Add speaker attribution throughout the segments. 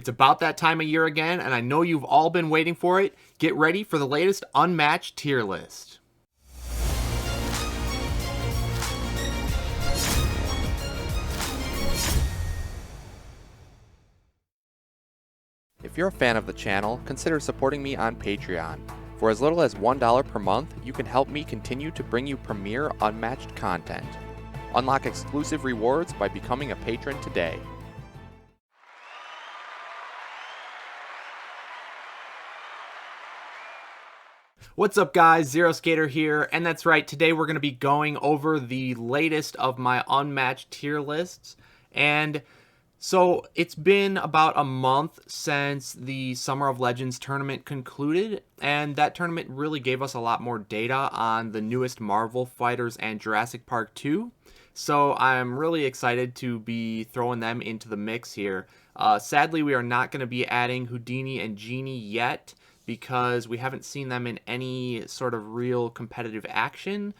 Speaker 1: It's about that time of year again, and I know you've all been waiting for it. Get ready for the latest Unmatched tier list.
Speaker 2: If you're a fan of the channel, consider supporting me on Patreon. For as little as $1 per month, you can help me continue to bring you premier Unmatched content. Unlock exclusive rewards by becoming a patron today.
Speaker 1: What's up guys, Zero Skater here, and that's right, today we're going to be going over the latest of my Unmatched tier lists. And so it's been about a month since the Summer of Legends tournament concluded, and that tournament really gave us a lot more data on the newest Marvel fighters and Jurassic Park 2. So I'm really excited to be throwing them into the mix here. Sadly, we are not going to be adding Houdini and Genie yet, because we haven't seen them in any sort of real competitive action.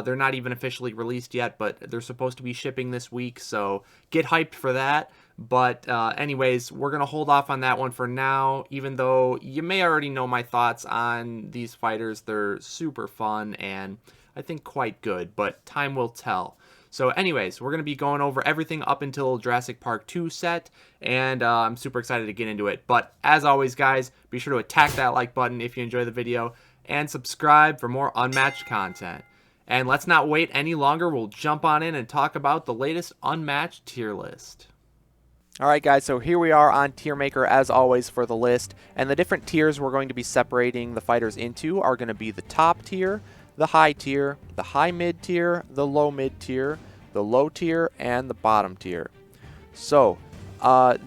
Speaker 1: They're not even officially released yet, but they're supposed to be shipping this week, so get hyped for that. But anyways, we're going to hold off on that one for now, even though you may already know my thoughts on these fighters. They're super fun and I think quite good, but time will tell. So anyways, we're going to be going over everything up until Jurassic Park 2 set, and I'm super excited to get into it. But as always, guys, be sure to attack that like button if you enjoy the video, and subscribe for more Unmatched content. And let's not wait any longer, we'll jump on in and talk about the latest Unmatched tier list.
Speaker 2: Alright guys, so here we are on Tier Maker as always for the list, and the different tiers we're going to be separating the fighters into are going to be the top tier, the high tier, the high mid tier, the low mid tier, the low tier, and the bottom tier. So,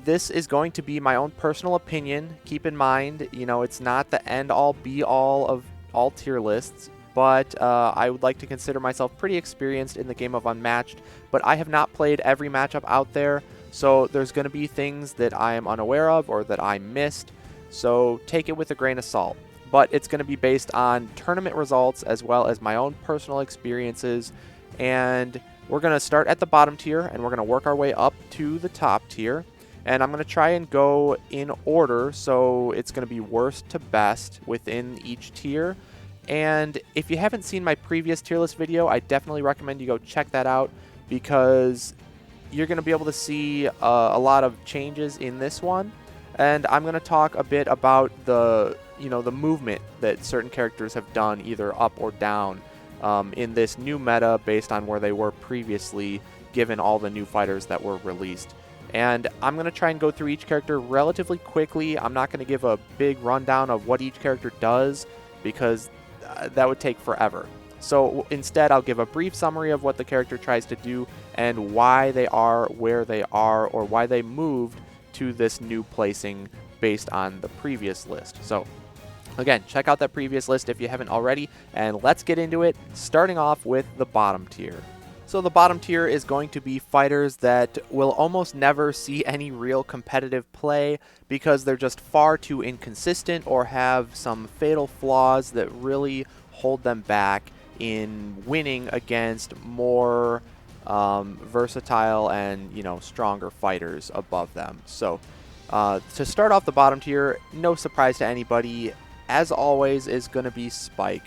Speaker 2: this is going to be my own personal opinion. Keep in mind, you know, it's not the end-all be-all of all tier lists, but I would like to consider myself pretty experienced in the game of Unmatched, but I have not played every matchup out there, so there's going to be things that I am unaware of or that I missed, so take it with a grain of salt. But it's going to be based on tournament results as well as my own personal experiences, and we're going to start at the bottom tier and we're going to work our way up to the top tier, and I'm going to try and go in order, so it's going to be worst to best within each tier. And if you haven't seen my previous tier list video, I definitely recommend you go check that out, because you're going to be able to see a lot of changes in this one. And I'm going to talk a bit about the movement that certain characters have done either up or down in this new meta based on where they were previously, given all the new fighters that were released. And I'm going to try and go through each character relatively quickly. I'm not going to give a big rundown of what each character does, because that would take forever. So instead, I'll give a brief summary of what the character tries to do and why they are where they are, or why they moved to this new placing based on the previous list. So again, check out that previous list if you haven't already, and let's get into it, starting off with the bottom tier. So the bottom tier is going to be fighters that will almost never see any real competitive play, because they're just far too inconsistent or have some fatal flaws that really hold them back in winning against more versatile and, you know, stronger fighters above them. So to start off the bottom tier, no surprise to anybody, as always, is going to be Spike.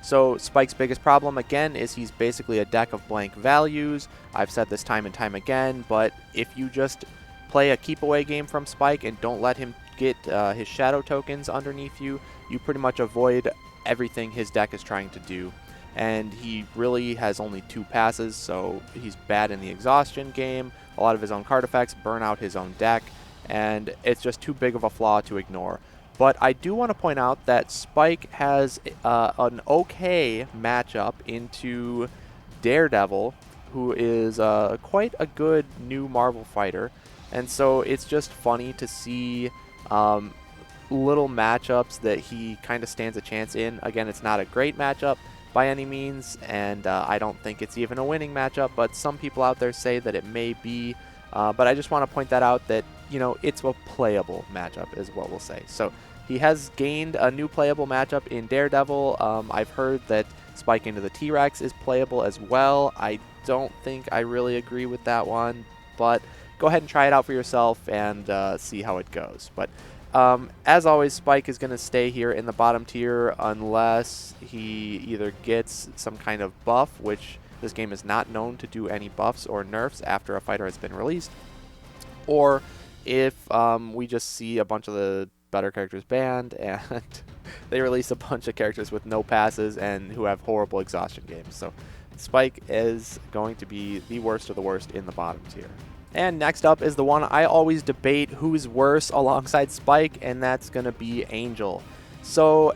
Speaker 2: So Spike's biggest problem, again, is he's basically a deck of blank values. I've said this time and time again, but if you just play a keep away game from Spike and don't let him get his shadow tokens underneath you, you pretty much avoid everything his deck is trying to do. And he really has only 2 passes, so he's bad in the exhaustion game. A lot of his own card effects burn out his own deck, and it's just too big of a flaw to ignore. But I do want to point out that Spike has an okay matchup into Daredevil, who is quite a good new Marvel fighter. And so it's just funny to see little matchups that he kind of stands a chance in. Again, it's not a great matchup by any means, and I don't think it's even a winning matchup, but some people out there say that it may be. But I just want to point that out, that, you know, it's a playable matchup is what we'll say. So he has gained a new playable matchup in Daredevil. I've heard that Spike into the T-Rex is playable as well. I don't think I really agree with that one, but go ahead and try it out for yourself and see how it goes. But as always, Spike is going to stay here in the bottom tier unless he either gets some kind of buff, which this game is not known to do any buffs or nerfs after a fighter has been released, or if we just see a bunch of the better characters banned and they release a bunch of characters with no passes and who have horrible exhaustion games. So Spike is going to be the worst of the worst in the bottom tier. And next up is the one I always debate who's worse alongside Spike, and that's going to be Angel. So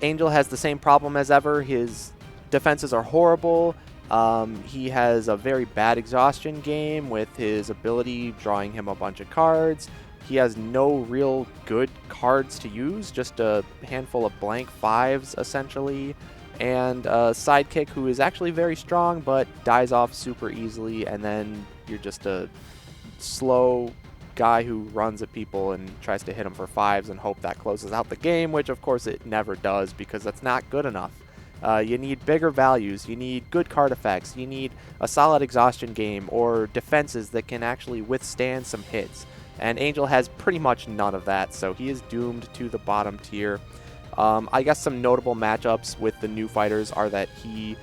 Speaker 2: Angel has the same problem as ever. His defenses are horrible. He has a very bad exhaustion game with his ability drawing him a bunch of cards. He has no real good cards to use, just a handful of blank 5s essentially, and a sidekick who is actually very strong but dies off super easily, and then you're just a slow guy who runs at people and tries to hit them for 5s and hope that closes out the game, which of course it never does because that's not good enough. You need bigger values, you need good card effects, you need a solid exhaustion game or defenses that can actually withstand some hits. And Angel has pretty much none of that, so he is doomed to the bottom tier. I guess some notable matchups with the new fighters are that he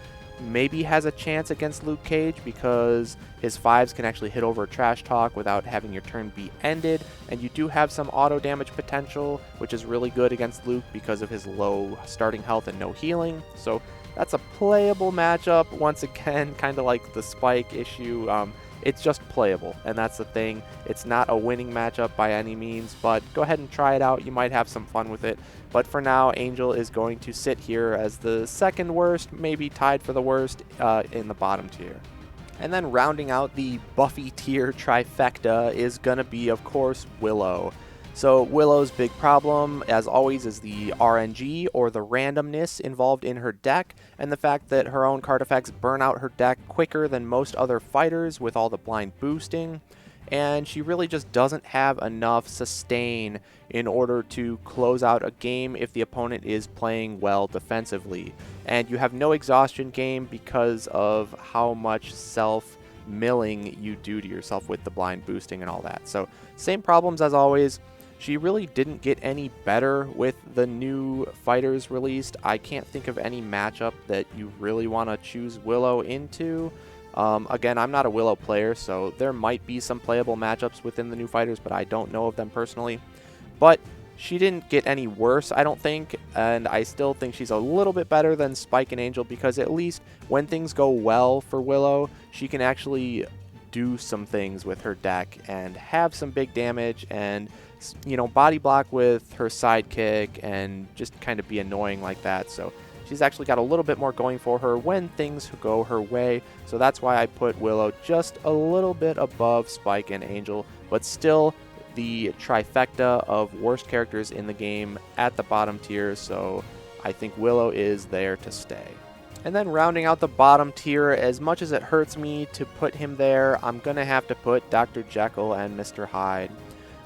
Speaker 2: maybe has a chance against Luke Cage because his 5s can actually hit over Trash Talk without having your turn be ended, and you do have some auto damage potential, which is really good against Luke because of his low starting health and no healing. So that's a playable matchup. Once again, kind of like the Spike issue. It's just playable, and that's the thing. It's not a winning matchup by any means, but go ahead and try it out. You might have some fun with it. But for now, Angel is going to sit here as the second worst, maybe tied for the worst in the bottom tier. And then rounding out the Buffy tier trifecta is going to be, of course, Willow. So Willow's big problem, as always, is the RNG, or the randomness involved in her deck, and the fact that her own card effects burn out her deck quicker than most other fighters with all the blind boosting, and she really just doesn't have enough sustain in order to close out a game if the opponent is playing well defensively. And you have no exhaustion game because of how much self-milling you do to yourself with the blind boosting and all that. So same problems as always. She really didn't get any better with the new fighters released. I can't think of any matchup that you really want to choose Willow into. Again, I'm not a Willow player, so there might be some playable matchups within the new fighters, but I don't know of them personally. But she didn't get any worse, I don't think, and I still think she's a little bit better than Spike and Angel because at least when things go well for Willow, she can actually do some things with her deck and have some big damage and, you know, body block with her sidekick and just kind of be annoying like that. So she's actually got a little bit more going for her when things go her way. So that's why I put Willow just a little bit above Spike and Angel, but still the trifecta of worst characters in the game at the bottom tier. So I think Willow is there to stay. And then rounding out the bottom tier, as much as it hurts me to put him there, I'm going to have to put Dr. Jekyll and Mr. Hyde.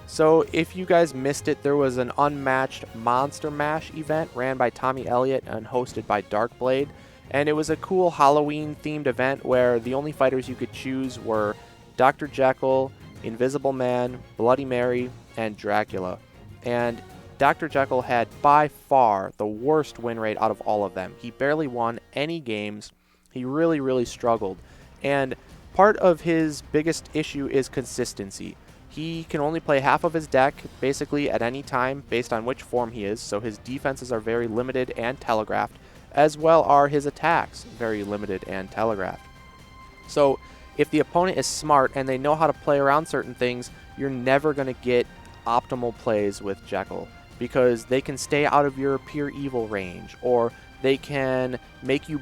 Speaker 2: So if you guys missed it, there was an Unmatched Monster Mash event ran by Tommy Elliott and hosted by Darkblade. And it was a cool Halloween-themed event where the only fighters you could choose were Dr. Jekyll, Invisible Man, Bloody Mary, and Dracula. And Dr. Jekyll had by far the worst win rate out of all of them. He barely won any games. He really, really struggled. And part of his biggest issue is consistency. He can only play half of his deck basically at any time based on which form he is, so his defenses are very limited and telegraphed, as well are his attacks very limited and telegraphed. So if the opponent is smart and they know how to play around certain things, you're never going to get optimal plays with Jekyll, because they can stay out of your pure evil range, or they can make you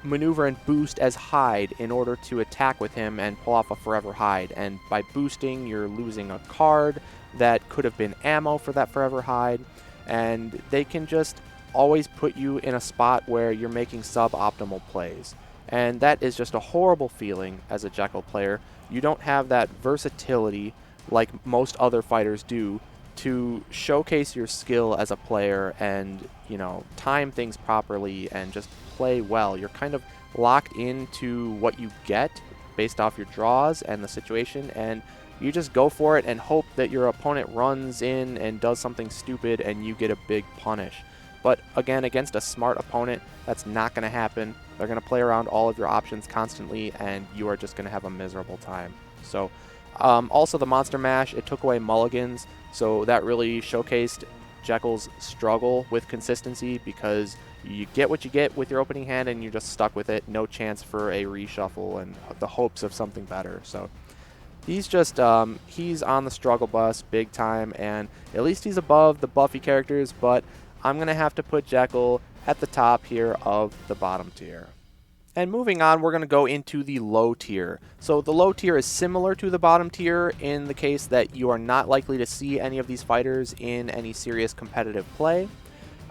Speaker 2: maneuver and boost as Hyde in order to attack with him and pull off a Forever Hyde. And by boosting, you're losing a card that could have been ammo for that Forever Hyde. And they can just always put you in a spot where you're making suboptimal plays. And that is just a horrible feeling as a Jekyll player. You don't have that versatility like most other fighters do to showcase your skill as a player and, you know, time things properly and just play well. You're kind of locked into what you get based off your draws and the situation, and You just go for it and hope that your opponent runs in and does something stupid and you get a big punish. But again, against a smart opponent, that's not going to happen. They're going to play around all of your options constantly, and you are just going to have a miserable time. So, also the Monster Mash, it took away mulligans, so that really showcased Jekyll's struggle with consistency, because you get what you get with your opening hand and you're just stuck with it. No chance for a reshuffle and the hopes of something better. So he's just, he's on the struggle bus big time, and at least he's above the Buffy characters, but I'm going to have to put Jekyll at the top here of the bottom tier. And moving on, we're going to go into the low tier. So the low tier is similar to the bottom tier in the case that you are not likely to see any of these fighters in any serious competitive play.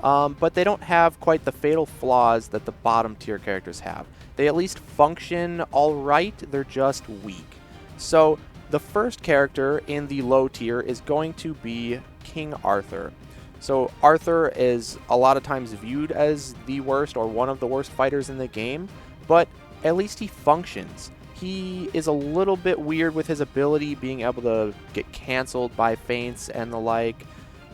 Speaker 2: But they don't have quite the fatal flaws that the bottom tier characters have. They at least function alright, they're just weak. So the first character in the low tier is going to be King Arthur. So Arthur is a lot of times viewed as the worst or one of the worst fighters in the game, but at least he functions. He is a little bit weird with his ability being able to get canceled by feints and the like.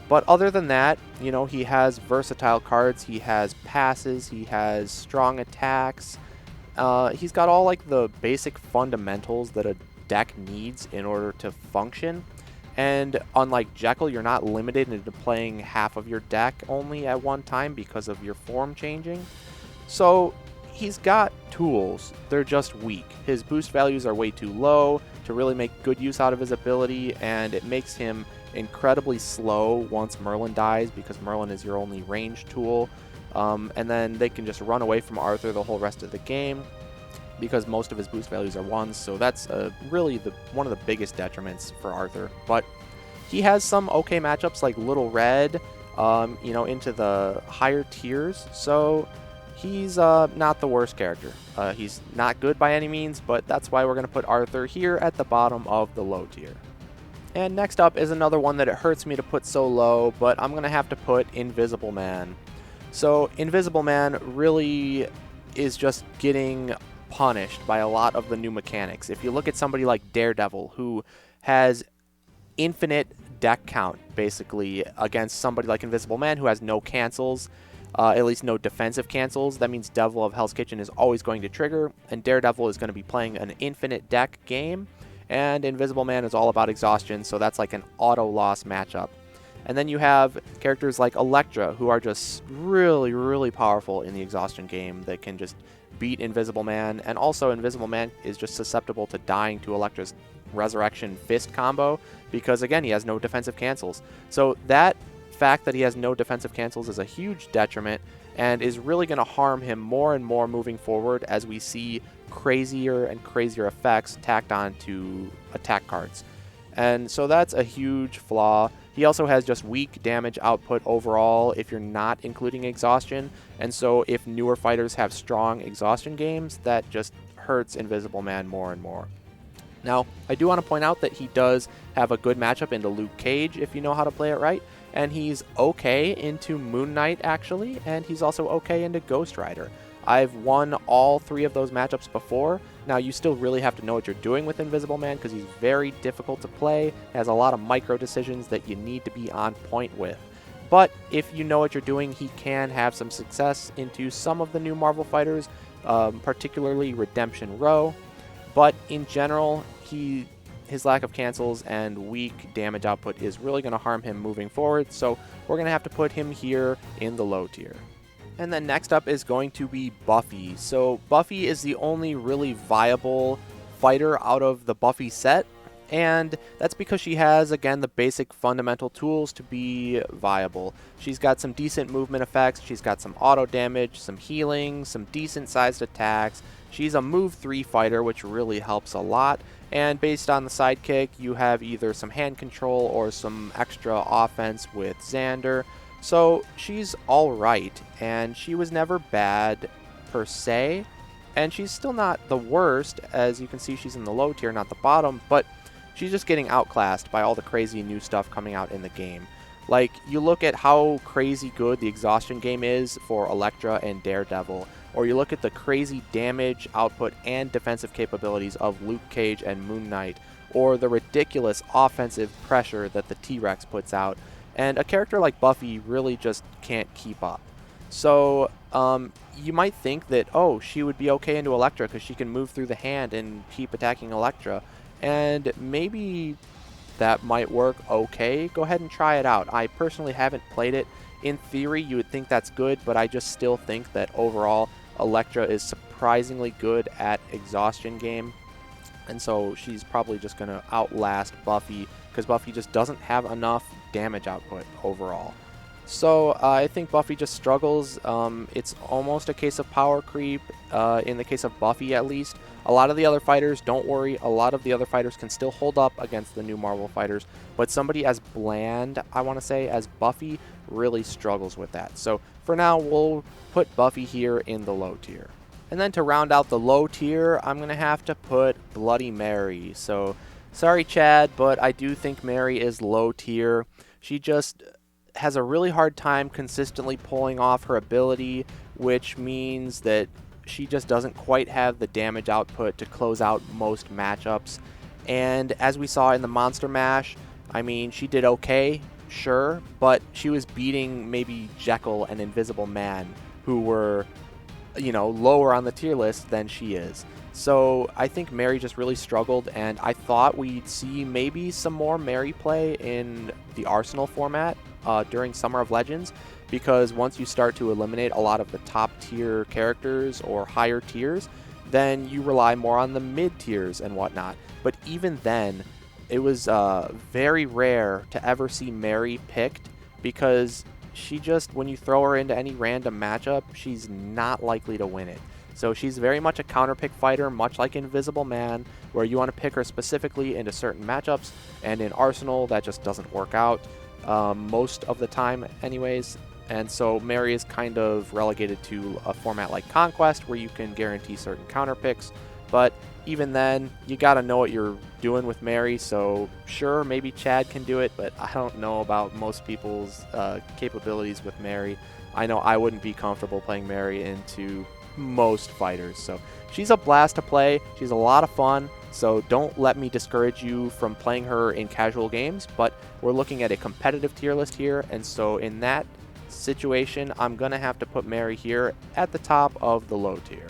Speaker 2: But other than that, you know, he has versatile cards, he has passes, he has strong attacks. He's got all like the basic fundamentals that a deck needs in order to function. And unlike Jekyll, you're not limited into playing half of your deck only at one time because of your form changing. So he's got tools, they're just weak. His boost values are way too low to really make good use out of his ability, and it makes him incredibly slow once Merlin dies, because Merlin is your only range tool. And then they can just run away from Arthur the whole rest of the game, because most of his boost values are 1s, so that's really one of the biggest detriments for Arthur. But he has some okay matchups like Little Red, you know, into the higher tiers, so he's not the worst character. He's not good by any means, but that's why we're going to put Arthur here at the bottom of the low tier. And next up is another one that it hurts me to put so low, but I'm going to have to put Invisible Man. So Invisible Man really is just getting punished by a lot of the new mechanics. If you look at somebody like Daredevil, who has infinite deck count basically against somebody like Invisible Man, who has no cancels, at least no defensive cancels, that means Devil of Hell's Kitchen is always going to trigger, and Daredevil is going to be playing an infinite deck game, and Invisible Man is all about exhaustion, so that's like an auto loss matchup. And then you have characters like Elektra, who are just really, really powerful in the exhaustion game, that can just beat Invisible Man. And also Invisible Man is just susceptible to dying to Elektra's Resurrection Fist combo, because again, he has no defensive cancels. So that fact that he has no defensive cancels is a huge detriment, and is really going to harm him more and more moving forward as we see crazier and crazier effects tacked on to attack cards. And so that's a huge flaw. He also has just weak damage output overall if you're not including exhaustion, and so if newer fighters have strong exhaustion games, that just hurts Invisible Man more and more. Now, I do want to point out that he does have a good matchup into Luke Cage if you know how to play it right, and he's okay into Moon Knight actually, and he's also okay into Ghost Rider. I've won all 3 of those matchups before. Now, you still really have to know what you're doing with Invisible Man, because he's very difficult to play, has a lot of micro decisions that you need to be on point with. But if you know what you're doing, he can have some success into some of the new Marvel fighters, particularly Redemption Row. But in general, his lack of cancels and weak damage output is really going to harm him moving forward, so we're going to have to put him here in the low tier. And then next up is going to be Buffy. So Buffy is the only really viable fighter out of the Buffy set, and that's because she has, again, the basic fundamental tools to be viable. She's got some decent movement effects, she's got some auto damage, some healing, some decent sized attacks. She's a move 3 fighter, which really helps a lot, and based on the sidekick, you have either some hand control or some extra offense with Xander. So she's alright, and she was never bad per se, and she's still not the worst. As you can see, she's in the low tier, not the bottom, but she's just getting outclassed by all the crazy new stuff coming out in the game. Like, you look at how crazy good the exhaustion game is for Elektra and Daredevil, or you look at the crazy damage output and defensive capabilities of Luke Cage and Moon Knight, or the ridiculous offensive pressure that the T-Rex puts out. And a character like Buffy really just can't keep up. So you might think that, oh, she would be okay into Electra because she can move through the hand and keep attacking Electra. And maybe that might work okay. Go ahead and try it out. I personally haven't played it. In theory, you would think that's good, but I just still think that overall, Electra is surprisingly good at exhaustion game. And so she's probably just going to outlast Buffy because Buffy just doesn't have enough damage output overall. So I think Buffy just struggles. It's almost a case of power creep in the case of Buffy at least. A lot of the other fighters, don't worry, a lot of the other fighters can still hold up against the new Marvel fighters, but somebody as bland, I want to say, as Buffy really struggles with that. So for now, we'll put Buffy here in the low tier. And then to round out the low tier, I'm going to have to put Bloody Mary. So sorry, Chad, but I do think Mary is low tier. She just has a really hard time consistently pulling off her ability, which means that she just doesn't quite have the damage output to close out most matchups. And as we saw in the Monster Mash, I mean, she did okay, sure, but she was beating maybe Jekyll and Invisible Man, who were, you know, lower on the tier list than she is. So I think Mary just really struggled, and I thought we'd see maybe some more Mary play in the Arsenal format during Summer of Legends, because once you start to eliminate a lot of the top tier characters or higher tiers, then you rely more on the mid tiers and whatnot. But even then, it was very rare to ever see Mary picked, because she just, when you throw her into any random matchup, she's not likely to win it. So she's very much a counterpick fighter, much like Invisible Man, where you want to pick her specifically into certain matchups, and in Arsenal, that just doesn't work out most of the time anyways. And so Mary is kind of relegated to a format like Conquest, where you can guarantee certain counterpicks. But even then, you got to know what you're doing with Mary. So sure, maybe Chad can do it, but I don't know about most people's capabilities with Mary. I know I wouldn't be comfortable playing Mary into most fighters. So she's a blast to play. She's a lot of fun. So don't let me discourage you from playing her in casual games, but we're looking at a competitive tier list here. And so in that situation, I'm going to have to put Mary here at the top of the low tier.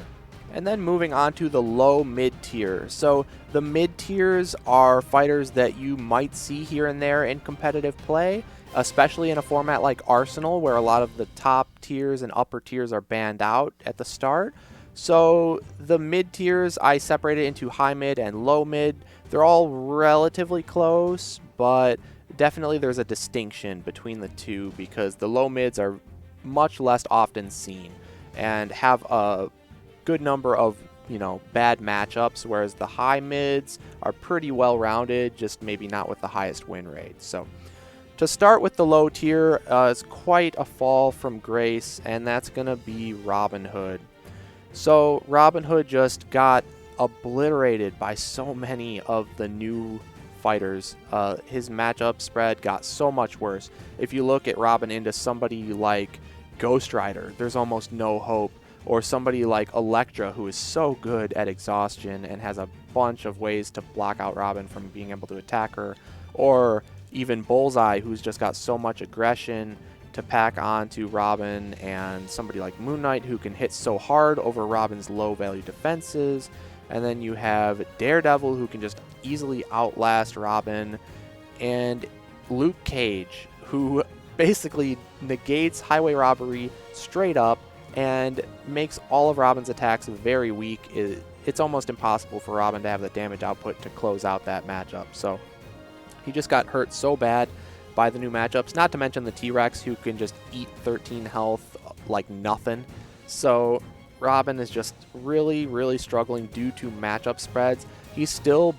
Speaker 2: And then moving on to the low mid tier. So the mid tiers are fighters that you might see here and there in competitive play, especially in a format like Arsenal, where a lot of the top tiers and upper tiers are banned out at the start. So the mid tiers, I separated into high mid and low mid. They're all relatively close, but definitely there's a distinction between the two, because the low mids are much less often seen and have a good number of, you know, bad matchups, whereas the high mids are pretty well rounded, just maybe not with the highest win rate. So to start with the low tier is quite a fall from grace, and that's going to be Robin Hood. So Robin Hood just got obliterated by so many of the new fighters. His matchup spread got so much worse. If you look at Robin into somebody like Ghost Rider, there's almost no hope. Or somebody like Elektra, who is so good at exhaustion and has a bunch of ways to block out Robin from being able to attack her. Or even Bullseye, who's just got so much aggression to pack on to Robin, and somebody like Moon Knight, who can hit so hard over Robin's low value defenses. And then you have Daredevil, who can just easily outlast Robin, and Luke Cage, who basically negates highway robbery straight up and makes all of Robin's attacks very weak. It's almost impossible for Robin to have the damage output to close out that matchup. So he just got hurt so bad by the new matchups, not to mention the T-Rex, who can just eat 13 health like nothing. So Robin is just really, really struggling due to matchup spreads. He's still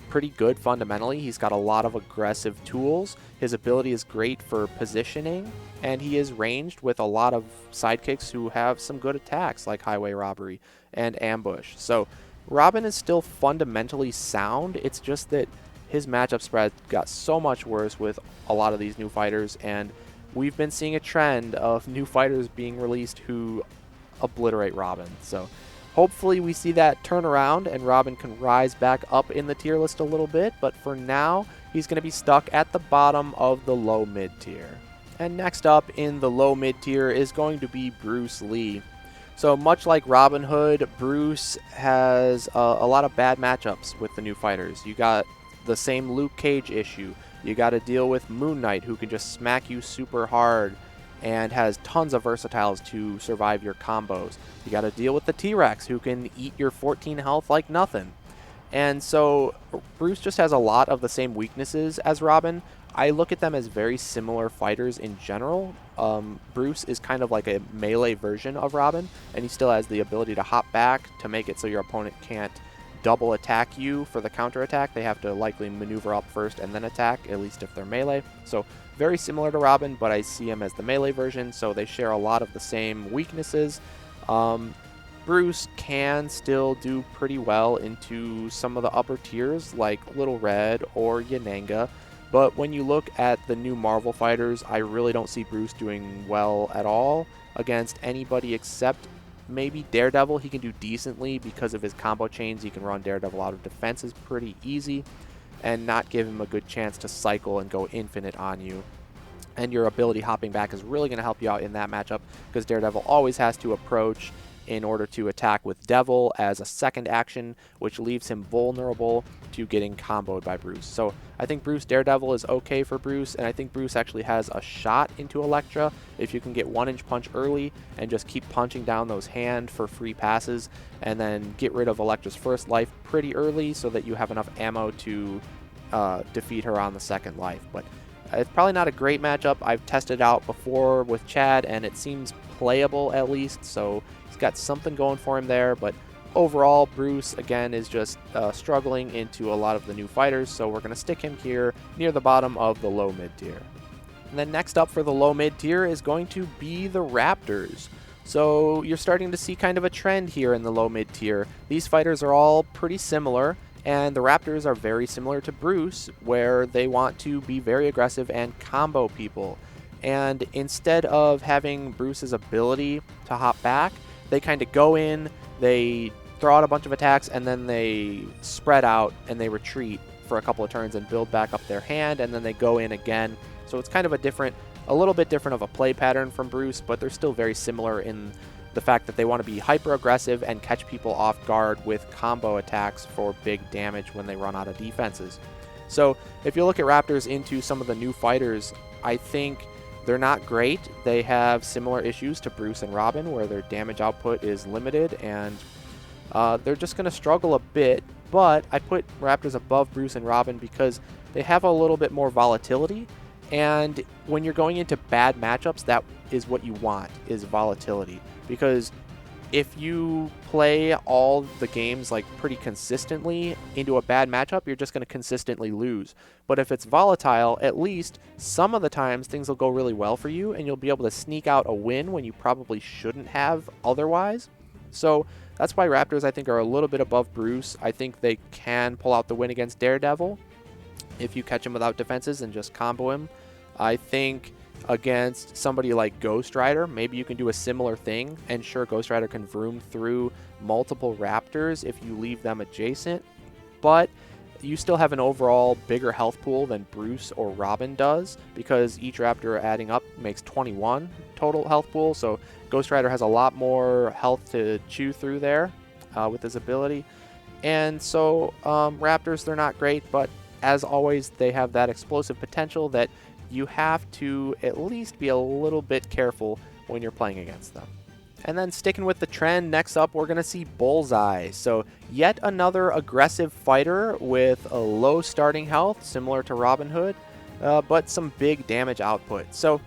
Speaker 2: pretty good fundamentally. He's got a lot of aggressive tools. His ability is great for positioning, and he is ranged with a lot of sidekicks who have some good attacks like highway robbery and ambush. So Robin is still fundamentally sound. It's just that his matchup spread got so much worse with a lot of these new fighters, and we've been seeing a trend of new fighters being released who obliterate Robin. So Hopefully we see that turn around and Robin can rise back up in the tier list a little bit, but for now, he's going to be stuck at the bottom of the low mid tier. And next up in the low mid tier is going to be Bruce Lee. So much like Robin Hood, Bruce has a lot of bad matchups with the new fighters. You got the same Luke Cage issue. You got to deal with Moon Knight, who can just smack you super hard and has tons of versatiles to survive your combos. You got to deal with the T-Rex, who can eat your 14 health like nothing. And so Bruce just has a lot of the same weaknesses as Robin. I look at them as very similar fighters in general. Bruce is kind of like a melee version of Robin, and he still has the ability to hop back to make it so your opponent can't double attack you for the counter attack. They have to likely maneuver up first and then attack, at least if they're melee. So very similar to Robin, but I see him as the melee version, so they share a lot of the same weaknesses. Bruce can still do pretty well into some of the upper tiers like Little Red or Yananga, but when you look at the new Marvel fighters, I really don't see Bruce doing well at all against anybody except maybe Daredevil. He can do decently because of his combo chains. He can run Daredevil out of defenses pretty easy and not give him a good chance to cycle and go infinite on you. And your ability hopping back is really going to help you out in that matchup because Daredevil always has to approach in order to attack with Devil as a second action, which leaves him vulnerable to getting comboed by Bruce. So I think Bruce Daredevil is okay for Bruce, and I think Bruce actually has a shot into Elektra if you can get 1-inch punch early and just keep punching down those hand for free passes, and then get rid of Elektra's first life pretty early so that you have enough ammo to defeat her on the second life. But it's probably not a great matchup. I've tested it out before with Chad, and it seems playable at least, so he's got something going for him there. But overall, Bruce, again, is just struggling into a lot of the new fighters, so we're going to stick him here near the bottom of the low mid tier. And then next up for the low mid tier is going to be the Raptors. So you're starting to see kind of a trend here in the low mid tier. These fighters are all pretty similar, and the Raptors are very similar to Bruce, where they want to be very aggressive and combo people. And instead of having Bruce's ability to hop back, they kind of go in, they throw out a bunch of attacks, and then they spread out and they retreat for a couple of turns and build back up their hand, and then they go in again. So it's kind of a little bit different of a play pattern from Bruce, but they're still very similar in the fact that they want to be hyper aggressive and catch people off guard with combo attacks for big damage when they run out of defenses. So if you look at Raptors into some of the new fighters, I think they're not great. They have similar issues to Bruce and Robin, where their damage output is limited, and they're just going to struggle a bit. But I put Raptors above Bruce and Robin because they have a little bit more volatility, and when you're going into bad matchups, that is what you want, is volatility. Because if you play all the games like pretty consistently into a bad matchup, you're just going to consistently lose. But if it's volatile, at least some of the times things will go really well for you, and you'll be able to sneak out a win when you probably shouldn't have otherwise. So that's why Raptors, I think, are a little bit above Bruce. I think they can pull out the win against Daredevil if you catch him without defenses and just combo him. I think against somebody like Ghost Rider, maybe you can do a similar thing, and sure, Ghost Rider can vroom through multiple Raptors if you leave them adjacent, but you still have an overall bigger health pool than Bruce or Robin does, because each Raptor adding up makes 21 total health pool, so Ghost Rider has a lot more health to chew through there with his ability. And so Raptors, they're not great, but as always, they have that explosive potential that you have to at least be a little bit careful when you're playing against them. And then sticking with the trend, next up we're going to see Bullseye. So yet another aggressive fighter with a low starting health, similar to Robin Hood, but some big damage output. So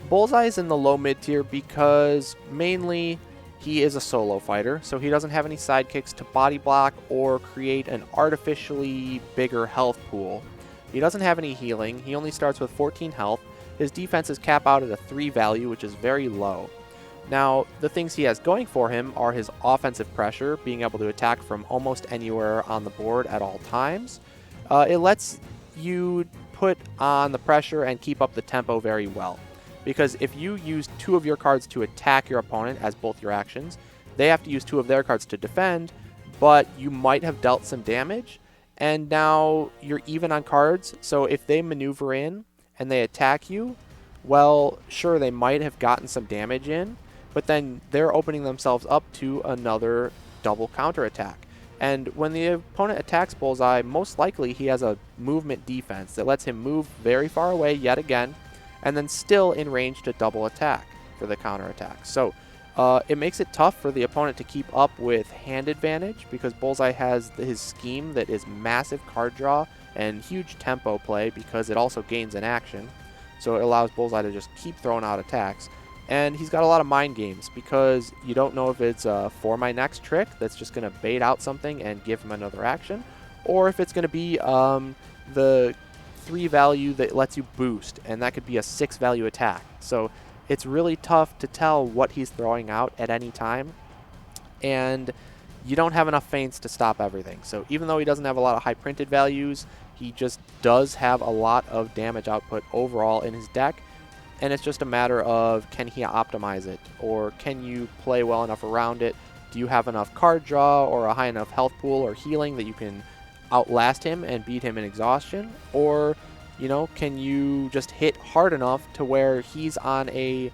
Speaker 2: Bullseye is in the low mid tier because mainly he is a solo fighter, so he doesn't have any sidekicks to body block or create an artificially bigger health pool. He doesn't have any healing. He only starts with 14 health. His defenses cap out at a 3 value, which is very low. Now, the things he has going for him are his offensive pressure, being able to attack from almost anywhere on the board at all times. It lets you put on the pressure and keep up the tempo very well. Because if you use 2 of your cards to attack your opponent as both your actions, they have to use 2 of their cards to defend, but you might have dealt some damage, and now you're even on cards. So if they maneuver in and they attack you, well, sure, they might have gotten some damage in, but then they're opening themselves up to another double counterattack. And when the opponent attacks Bullseye, most likely he has a movement defense that lets him move very far away yet again, and then still in range to double attack for the counterattack. So it makes it tough for the opponent to keep up with hand advantage, because Bullseye has his scheme that is massive card draw and huge tempo play, because it also gains an action. So it allows Bullseye to just keep throwing out attacks. And he's got a lot of mind games, because you don't know if it's for my next trick that's just going to bait out something and give him another action, or if it's going to be the 3 value that lets you boost, and that could be a 6 value attack. So it's really tough to tell what he's throwing out at any time, and you don't have enough feints to stop everything. So even though he doesn't have a lot of high printed values, he just does have a lot of damage output overall in his deck. And it's just a matter of, can he optimize it, or can you play well enough around it? Do you have enough card draw or a high enough health pool or healing that you can outlast him and beat him in exhaustion? Or, you know, can you just hit hard enough to where he's on a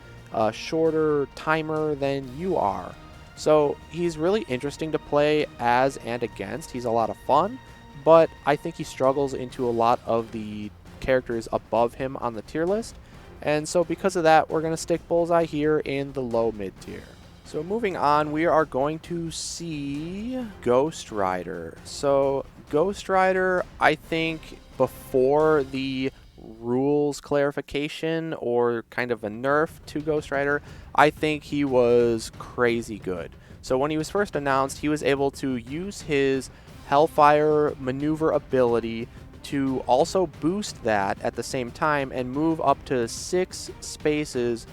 Speaker 2: shorter timer than you are? So he's really interesting to play as and against. He's a lot of fun, but I think he struggles into a lot of the characters above him on the tier list. And so because of that, we're going to stick Bullseye here in the low mid tier. So moving on, we are going to see Ghost Rider. So Ghost Rider, I think before the rules clarification or kind of a nerf to Ghost Rider, I think he was crazy good. So when he was first announced, he was able to use his Hellfire maneuver ability to also boost that at the same time and move up to 6 spaces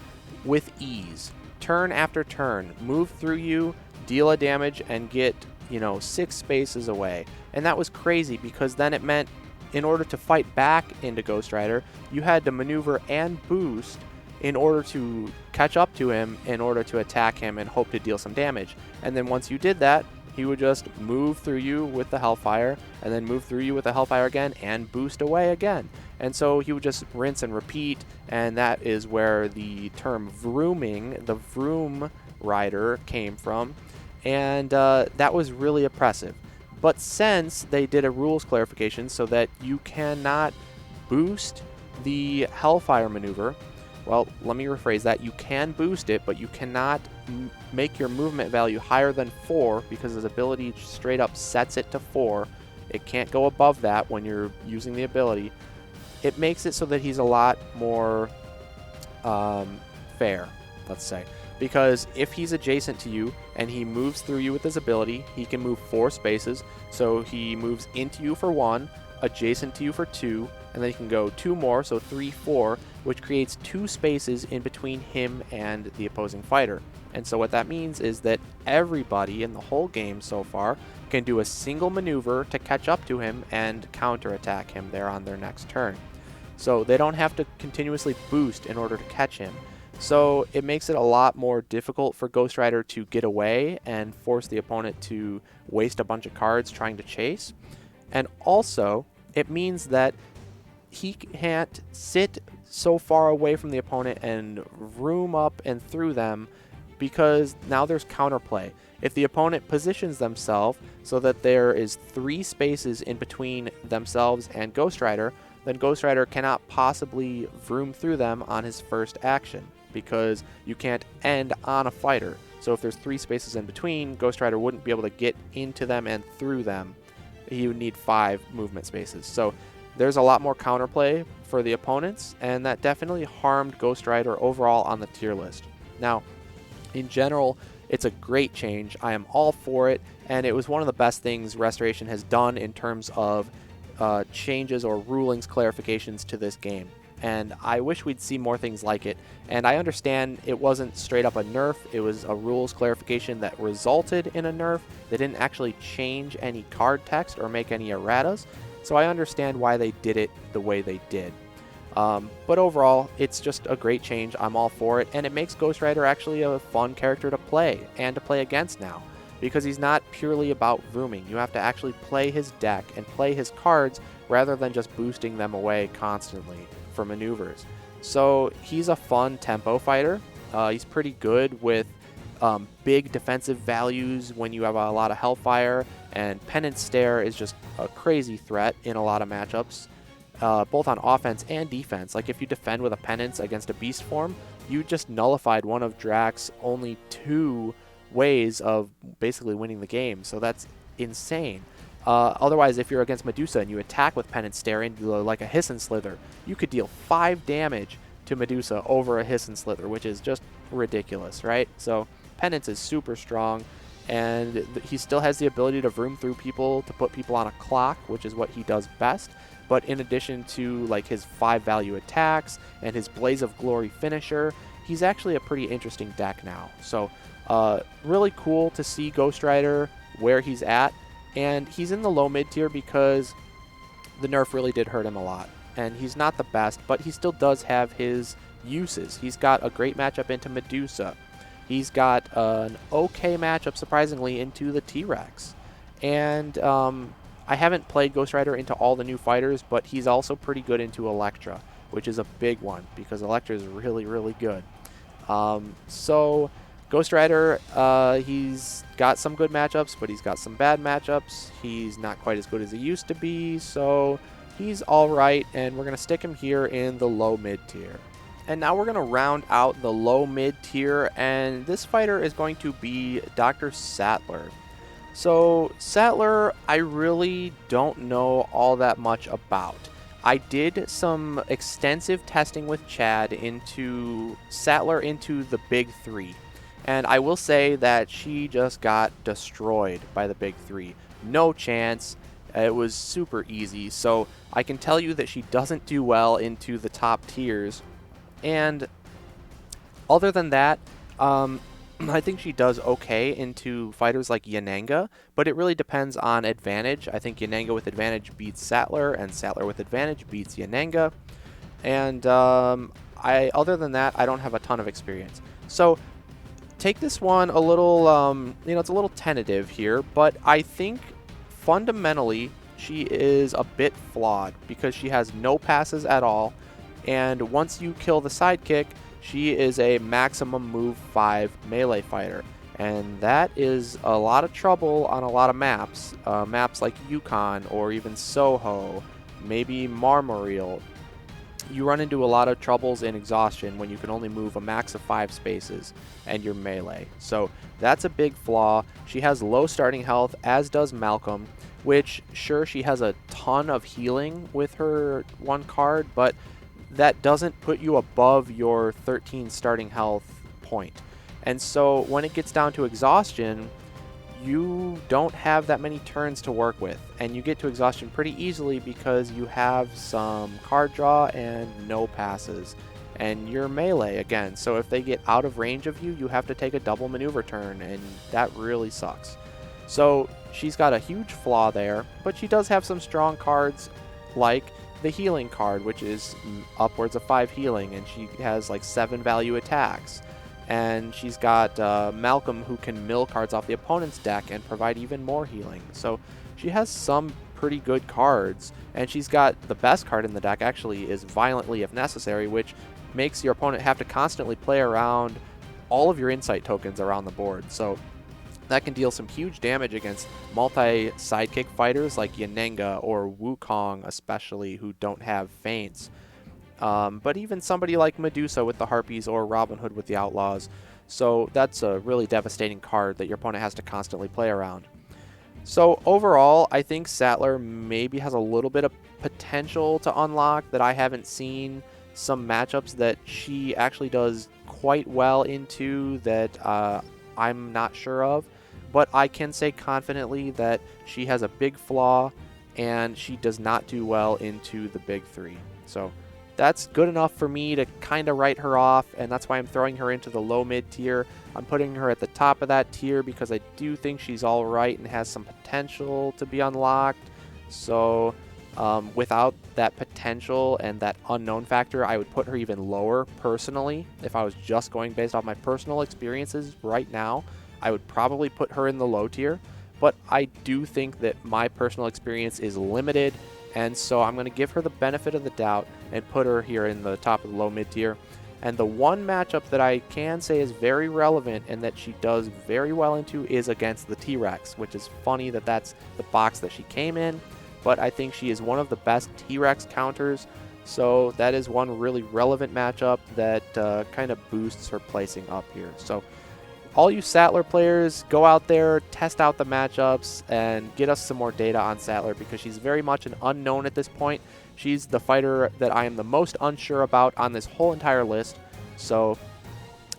Speaker 2: with ease. Turn after turn, move through you, deal a damage, and get, 6 spaces away. And that was crazy, because then it meant in order to fight back into Ghost Rider, you had to maneuver and boost in order to catch up to him, in order to attack him and hope to deal some damage. And then once you did that, he would just move through you with the Hellfire, and then move through you with the Hellfire again, and boost away again. And so he would just rinse and repeat, and that is where the term vrooming, the Vroom Rider, came from. And that was really oppressive. But since they did a rules clarification so that you cannot boost the Hellfire maneuver, well, let me rephrase that. You can boost it, but you cannot make your movement value higher than 4, because his ability straight up sets it to 4. It can't go above that when you're using the ability. It makes it so that he's a lot more fair, let's say. Because if he's adjacent to you and he moves through you with his ability, he can move 4 spaces. So he moves into you for 1, adjacent to you for 2, and then he can go 2 more, so 3, 4, which creates 2 spaces in between him and the opposing fighter. And so what that means is that everybody in the whole game so far can do a single maneuver to catch up to him and counterattack him there on their next turn. So they don't have to continuously boost in order to catch him. So it makes it a lot more difficult for Ghost Rider to get away and force the opponent to waste a bunch of cards trying to chase. And also, it means that he can't sit so far away from the opponent and room up and through them, because now there's counterplay. If the opponent positions themselves so that there is 3 spaces in between themselves and Ghost Rider, then Ghost Rider cannot possibly vroom through them on his first action, because you can't end on a fighter. So if there's 3 spaces in between, Ghost Rider wouldn't be able to get into them and through them. He would need 5 movement spaces. So there's a lot more counterplay for the opponents, and that definitely harmed Ghost Rider overall on the tier list. Now, in general, it's a great change. I am all for it, and it was one of the best things Restoration has done in terms of changes or rulings clarifications to this game. And I wish we'd see more things like it. And I understand it wasn't straight up a nerf, it was a rules clarification that resulted in a nerf. They didn't actually change any card text or make any erratas, so I understand why they did it the way they did. But overall, it's just a great change. I'm all for it, and it makes Ghost Rider actually a fun character to play and to play against now, because he's not purely about vrooming. You have to actually play his deck and play his cards rather than just boosting them away constantly for maneuvers. So he's a fun tempo fighter. He's pretty good with big defensive values when you have a lot of Hellfire, and Penance Stare is just a crazy threat in a lot of matchups, both on offense and defense. Like if you defend with a Penance against a Beast form, you just nullified one of Drax's only 2 ways of basically winning the game, so that's insane. Otherwise, if you're against Medusa and you attack with Penance Stare into like a Hiss and Slither, you could deal 5 damage to Medusa over a Hiss and Slither, which is just ridiculous, right? So Penance is super strong, and he still has the ability to vroom through people to put people on a clock, which is what he does best. But in addition to like his 5 value attacks and his Blaze of Glory finisher, he's actually a pretty interesting deck now. So really cool to see Ghost Rider where he's at, and he's in the low mid tier because the nerf really did hurt him a lot, and he's not the best, but he still does have his uses. He's got a great matchup into Medusa. He's got an okay matchup, surprisingly, into the T-Rex. And I haven't played Ghost Rider into all the new fighters, but he's also pretty good into Elektra, which is a big one because Elektra is really, really good. So Ghost Rider, he's got some good matchups, but he's got some bad matchups. He's not quite as good as he used to be, so he's all right, and we're going to stick him here in the low mid tier. And now we're going to round out the low mid tier, and this fighter is going to be Dr. Sattler. So Sattler, I really don't know all that much about. I did some extensive testing with Chad into Sattler into the big 3. And I will say that she just got destroyed by the big 3. No chance. It was super easy. So I can tell you that she doesn't do well into the top tiers. And other than that, I think she does okay into fighters like Yananga, but it really depends on advantage. I think Yananga with advantage beats Sattler, and Sattler with advantage beats Yananga. And other than that, I don't have a ton of experience. So take this one a little, it's a little tentative here, but I think fundamentally she is a bit flawed because she has no passes at all. And once you kill the sidekick, she is a maximum move 5 melee fighter. And that is a lot of trouble on a lot of maps. Maps like Yukon or even Soho, maybe Marmoreal. You run into a lot of troubles in exhaustion when you can only move a max of 5 spaces and you're melee. So that's a big flaw. She has low starting health, as does Malcolm, which sure, she has a ton of healing with her one card, but that doesn't put you above your 13 starting health point. And so when it gets down to exhaustion, you don't have that many turns to work with, and you get to exhaustion pretty easily because you have some card draw and no passes, and you're melee again. So if they get out of range of you, you have to take a double maneuver turn, and that really sucks. So she's got a huge flaw there, but she does have some strong cards like the healing card, which is upwards of 5 healing, and she has like 7 value attacks. And she's got Malcolm, who can mill cards off the opponent's deck and provide even more healing. So she has some pretty good cards, and she's got the best card in the deck actually is Violently If Necessary, which makes your opponent have to constantly play around all of your insight tokens around the board. So that can deal some huge damage against multi-sidekick fighters like Yananga or Wukong especially, who don't have feints. But even somebody like Medusa with the Harpies or Robin Hood with the Outlaws. So that's a really devastating card that your opponent has to constantly play around. So overall, I think Sattler maybe has a little bit of potential to unlock that I haven't seen. Some matchups that she actually does quite well into that I'm not sure of. But I can say confidently that she has a big flaw and she does not do well into the big 3. So that's good enough for me to kind of write her off, and that's why I'm throwing her into the low mid tier. I'm putting her at the top of that tier because I do think she's all right and has some potential to be unlocked. So without that potential potential and that unknown factor, I would put her even lower personally. If I was just going based off my personal experiences right now, I would probably put her in the low tier. But I do think that my personal experience is limited, and so I'm going to give her the benefit of the doubt and put her here in the top of the low mid tier. And the one matchup that I can say is very relevant and that she does very well into is against the T-Rex, which is funny that that's the box that she came in, but I think she is one of the best T-Rex counters, so that is one really relevant matchup that kind of boosts her placing up here. So all you Sattler players, go out there, test out the matchups, and get us some more data on Sattler because she's very much an unknown at this point. She's the fighter that I am the most unsure about on this whole entire list, so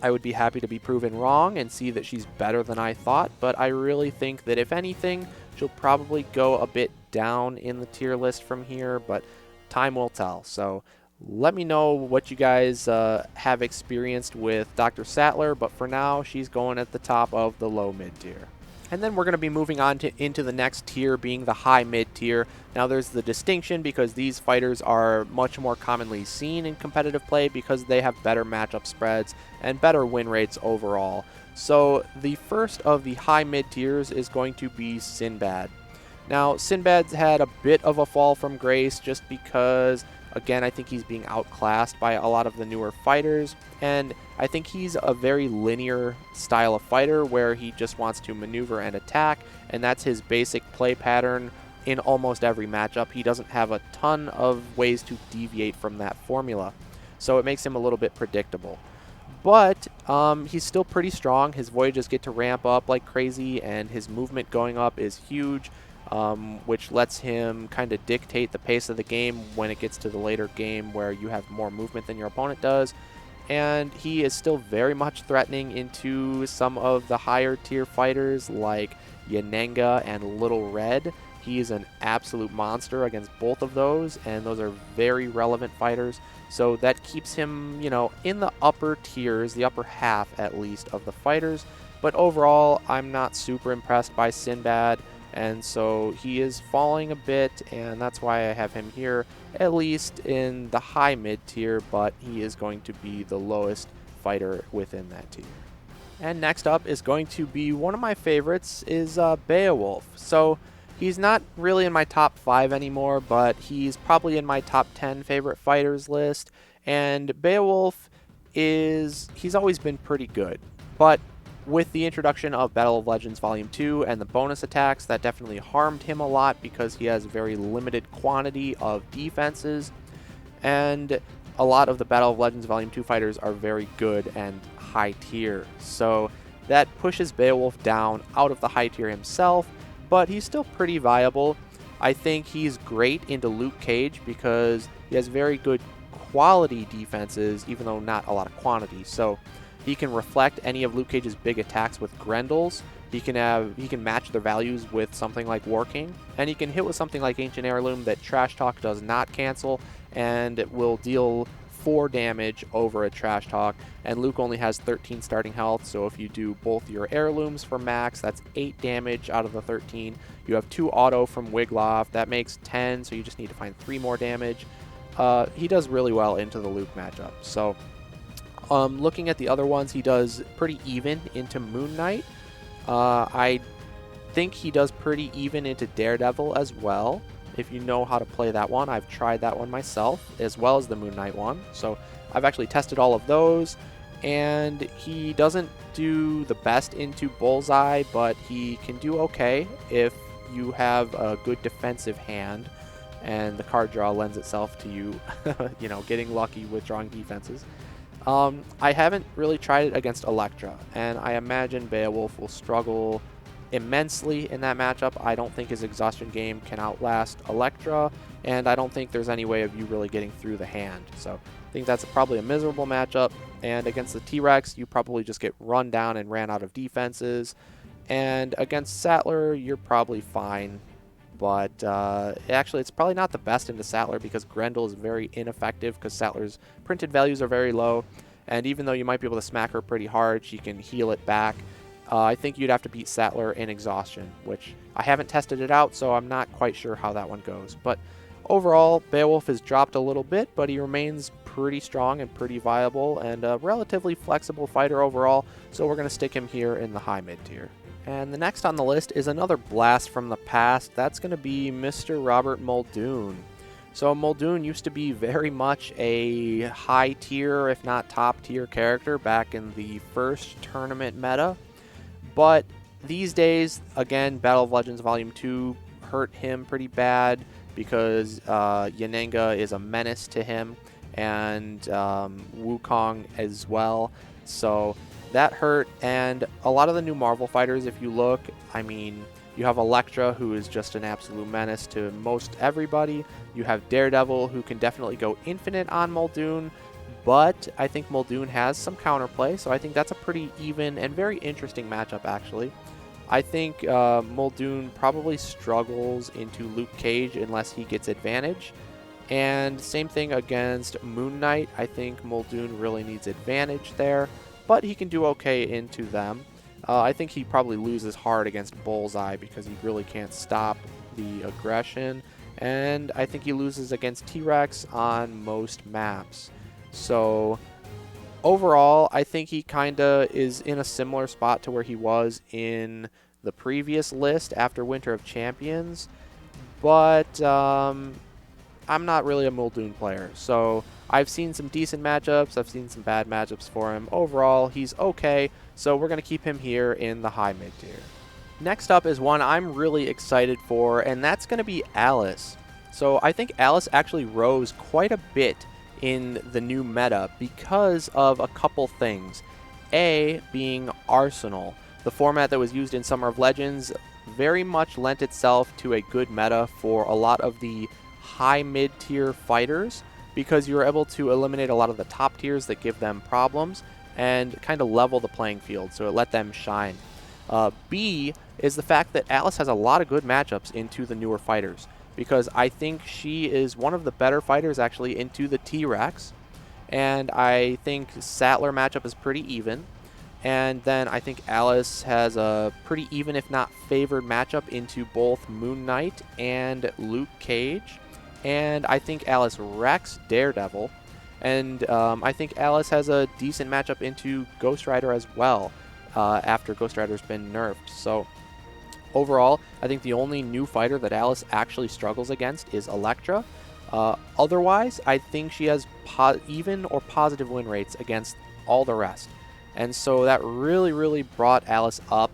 Speaker 2: I would be happy to be proven wrong and see that she's better than I thought, but I really think that if anything, she'll probably go a bit down in the tier list from here, but time will tell. So let me know what you guys have experienced with Dr. Sattler, but for now, she's going at the top of the low mid tier. And then we're going to be moving on into the next tier, being the high mid tier. Now there's the distinction because these fighters are much more commonly seen in competitive play because they have better matchup spreads and better win rates overall. So the first of the high mid tiers is going to be Sinbad. Now Sinbad's had a bit of a fall from grace just because, again, I think he's being outclassed by a lot of the newer fighters, and I think he's a very linear style of fighter where he just wants to maneuver and attack, and that's his basic play pattern in almost every matchup. He doesn't have a ton of ways to deviate from that formula, so it makes him a little bit predictable. But he's still pretty strong. His voyages get to ramp up like crazy, and his movement going up is huge. Which lets him kind of dictate the pace of the game when it gets to the later game where you have more movement than your opponent does. And he is still very much threatening into some of the higher tier fighters like Yanenga and Little Red. He is an absolute monster against both of those, and those are very relevant fighters. So that keeps him, you know, in the upper tiers, the upper half at least of the fighters. But overall, I'm not super impressed by Sinbad. And so he is falling a bit, and that's why I have him here, at least in the high mid tier, but he is going to be the lowest fighter within that tier. And next up is going to be one of my favorites, is Beowulf. So he's not really in my top 5 anymore, but he's probably in my top 10 favorite fighters list. And Beowulf he's always been pretty good, but with the introduction of Battle of Legends Volume 2 and the bonus attacks, that definitely harmed him a lot because he has a very limited quantity of defenses, and a lot of the Battle of Legends Volume 2 fighters are very good and high tier. So that pushes Beowulf down out of the high tier himself, but he's still pretty viable. I think he's great into Luke Cage because he has very good quality defenses, even though not a lot of quantity. So he can reflect any of Luke Cage's big attacks with Grendels. He can match their values with something like War King, and he can hit with something like Ancient Heirloom that Trash Talk does not cancel, and it will deal 4 damage over a Trash Talk. And Luke only has 13 starting health, so if you do both your heirlooms for max, that's 8 damage out of the 13. You have 2 auto from Wigloff, that makes 10, so you just need to find 3 more damage. He does really well into the Luke matchup. So looking at the other ones, he does pretty even into Moon Knight. I think he does pretty even into Daredevil as well, if you know how to play that one. I've tried that one myself, as well as the Moon Knight one. So I've actually tested all of those, and he doesn't do the best into Bullseye, but he can do okay if you have a good defensive hand, and the card draw lends itself to you, you know, getting lucky with drawing defenses. I haven't really tried it against Elektra, and I imagine Beowulf will struggle immensely in that matchup. I don't think his exhaustion game can outlast Elektra, and I don't think there's any way of you really getting through the hand. So I think that's probably a miserable matchup, and against the T-Rex, you probably just get run down and ran out of defenses. And against Sattler, you're probably fine. But actually, it's probably not the best into Sattler because Grendel is very ineffective because Sattler's printed values are very low. And even though you might be able to smack her pretty hard, she can heal it back. I think you'd have to beat Sattler in exhaustion, which I haven't tested it out, so I'm not quite sure how that one goes. But Overall, Beowulf has dropped a little bit, but he remains pretty strong and pretty viable and a relatively flexible fighter overall, so we're going to stick him here in the high mid tier. And the next on the list is another blast from the past. That's going to be Mr. Robert Muldoon. So Muldoon used to be very much a high tier, if not top tier character back in the first tournament meta. But these days, again, Battle of Legends Volume 2 hurt him pretty bad because Yanenga is a menace to him, and Wukong as well. So that hurt, and a lot of the new Marvel fighters, if you look, I mean, you have Elektra, who is just an absolute menace to most everybody. You have Daredevil, who can definitely go infinite on Muldoon, but I think Muldoon has some counterplay, so I think that's a pretty even and very interesting matchup, actually. I think Muldoon probably struggles into Luke Cage unless he gets advantage. And same thing against Moon Knight. I think Muldoon really needs advantage there, but he can do okay into them. I think he probably loses hard against Bullseye because he really can't stop the aggression. And I think he loses against T-Rex on most maps. So overall, I think he kind of is in a similar spot to where he was in the previous list after Winter of Champions. But I'm not really a Muldoon player, so I've seen some decent matchups, I've seen some bad matchups for him. Overall, he's okay, so we're going to keep him here in the high mid tier. Next up is one I'm really excited for, and that's going to be Alice. So I think Alice actually rose quite a bit in the new meta because of a couple things. A, being Arsenal. The format that was used in Summer of Legends very much lent itself to a good meta for a lot of the high mid-tier fighters because you're able to eliminate a lot of the top tiers that give them problems and kind of level the playing field, so it let them shine. B is the fact that Alice has a lot of good matchups into the newer fighters because I think she is one of the better fighters actually into the T-Rex, and I think Sattler matchup is pretty even. And then I think Alice has a pretty even, if not favored, matchup into both Moon Knight and Luke Cage. And I think Alice wrecks Daredevil. And I think Alice has a decent matchup into Ghost Rider as well after Ghost Rider's been nerfed. So overall, I think the only new fighter that Alice actually struggles against is Elektra. Otherwise, I think she has even or positive win rates against all the rest. And so that really brought Alice up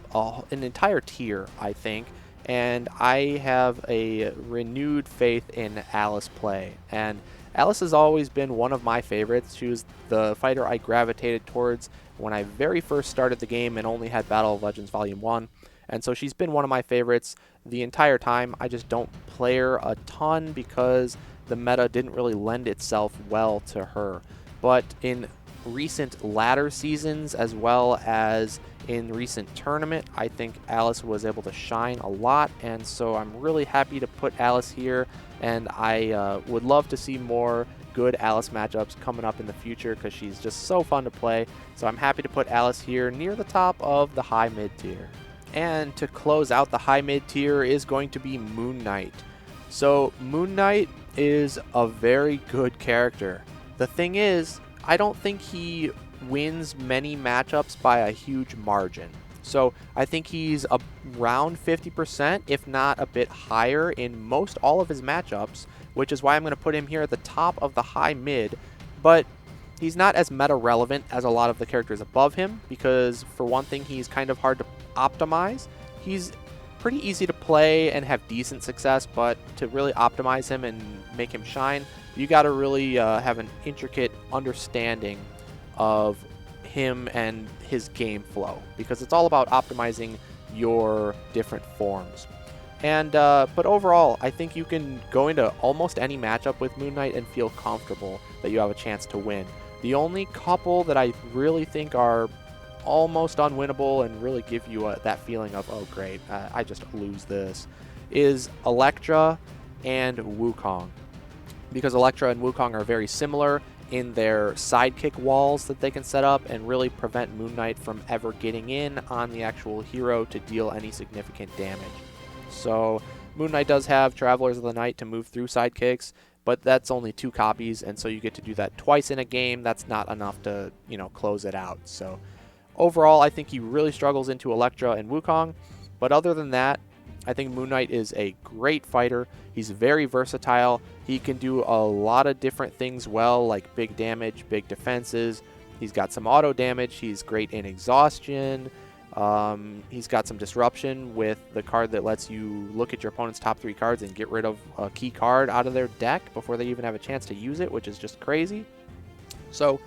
Speaker 2: an entire tier, I think. And I have a renewed faith in Alice play. And Alice has always been one of my favorites. She was the fighter I gravitated towards when I very first started the game and only had Battle of Legends Volume 1. And so she's been one of my favorites the entire time. I just don't play her a ton because the meta didn't really lend itself well to her. But in recent ladder seasons as well as in recent tournament, I think Alice was able to shine a lot, and so I'm really happy to put Alice here, and I would love to see more good Alice matchups coming up in the future because she's just so fun to play. So I'm happy to put Alice here near the top of the high mid tier. And to close out the high mid tier is going to be Moon Knight. So Moon Knight is a very good character. The thing is, I don't think he wins many matchups by a huge margin. So I think he's around 50%, if not a bit higher in most all of his matchups, which is why I'm going to put him here at the top of the high mid. But he's not as meta relevant as a lot of the characters above him because, for one thing, he's kind of hard to optimize. He's pretty easy to play and have decent success, but to really optimize him and make him shine, you got to really have an intricate understanding of him and his game flow because it's all about optimizing your different forms. And but overall, I think you can go into almost any matchup with Moon Knight and feel comfortable that you have a chance to win. The only couple that I really think are almost unwinnable and really give you that feeling of, oh great, I just lose this, is Elektra and Wukong. Because Elektra and Wukong are very similar in their sidekick walls that they can set up and really prevent Moon Knight from ever getting in on the actual hero to deal any significant damage. So Moon Knight does have Travelers of the Night to move through sidekicks, but that's only 2 copies, and so you get to do that twice in a game. That's not enough to, close it out. So overall, I think he really struggles into Elektra and Wukong, but other than that, I think Moon Knight is a great fighter. He's very versatile. He can do a lot of different things well, like big damage, big defenses. He's got some auto damage. He's great in exhaustion. He's got some disruption with the card that lets you look at your opponent's top 3 cards and get rid of a key card out of their deck before they even have a chance to use it, which is just crazy. So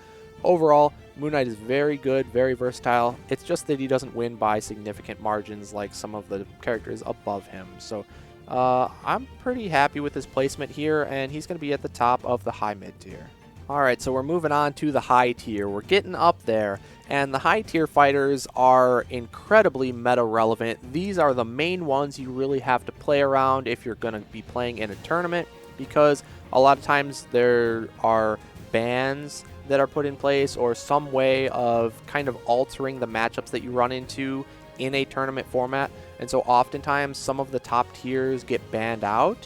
Speaker 2: overall, Moon Knight is very good, very versatile. It's just that he doesn't win by significant margins like some of the characters above him. So I'm pretty happy with his placement here, and he's going to be at the top of the high mid tier. Alright, so we're moving on to the high tier. We're getting up there, and the high tier fighters are incredibly meta relevant. These are the main ones you really have to play around if you're going to be playing in a tournament, because a lot of times there are bans that are put in place or some way of kind of altering the matchups that you run into in a tournament format. And so oftentimes some of the top tiers get banned out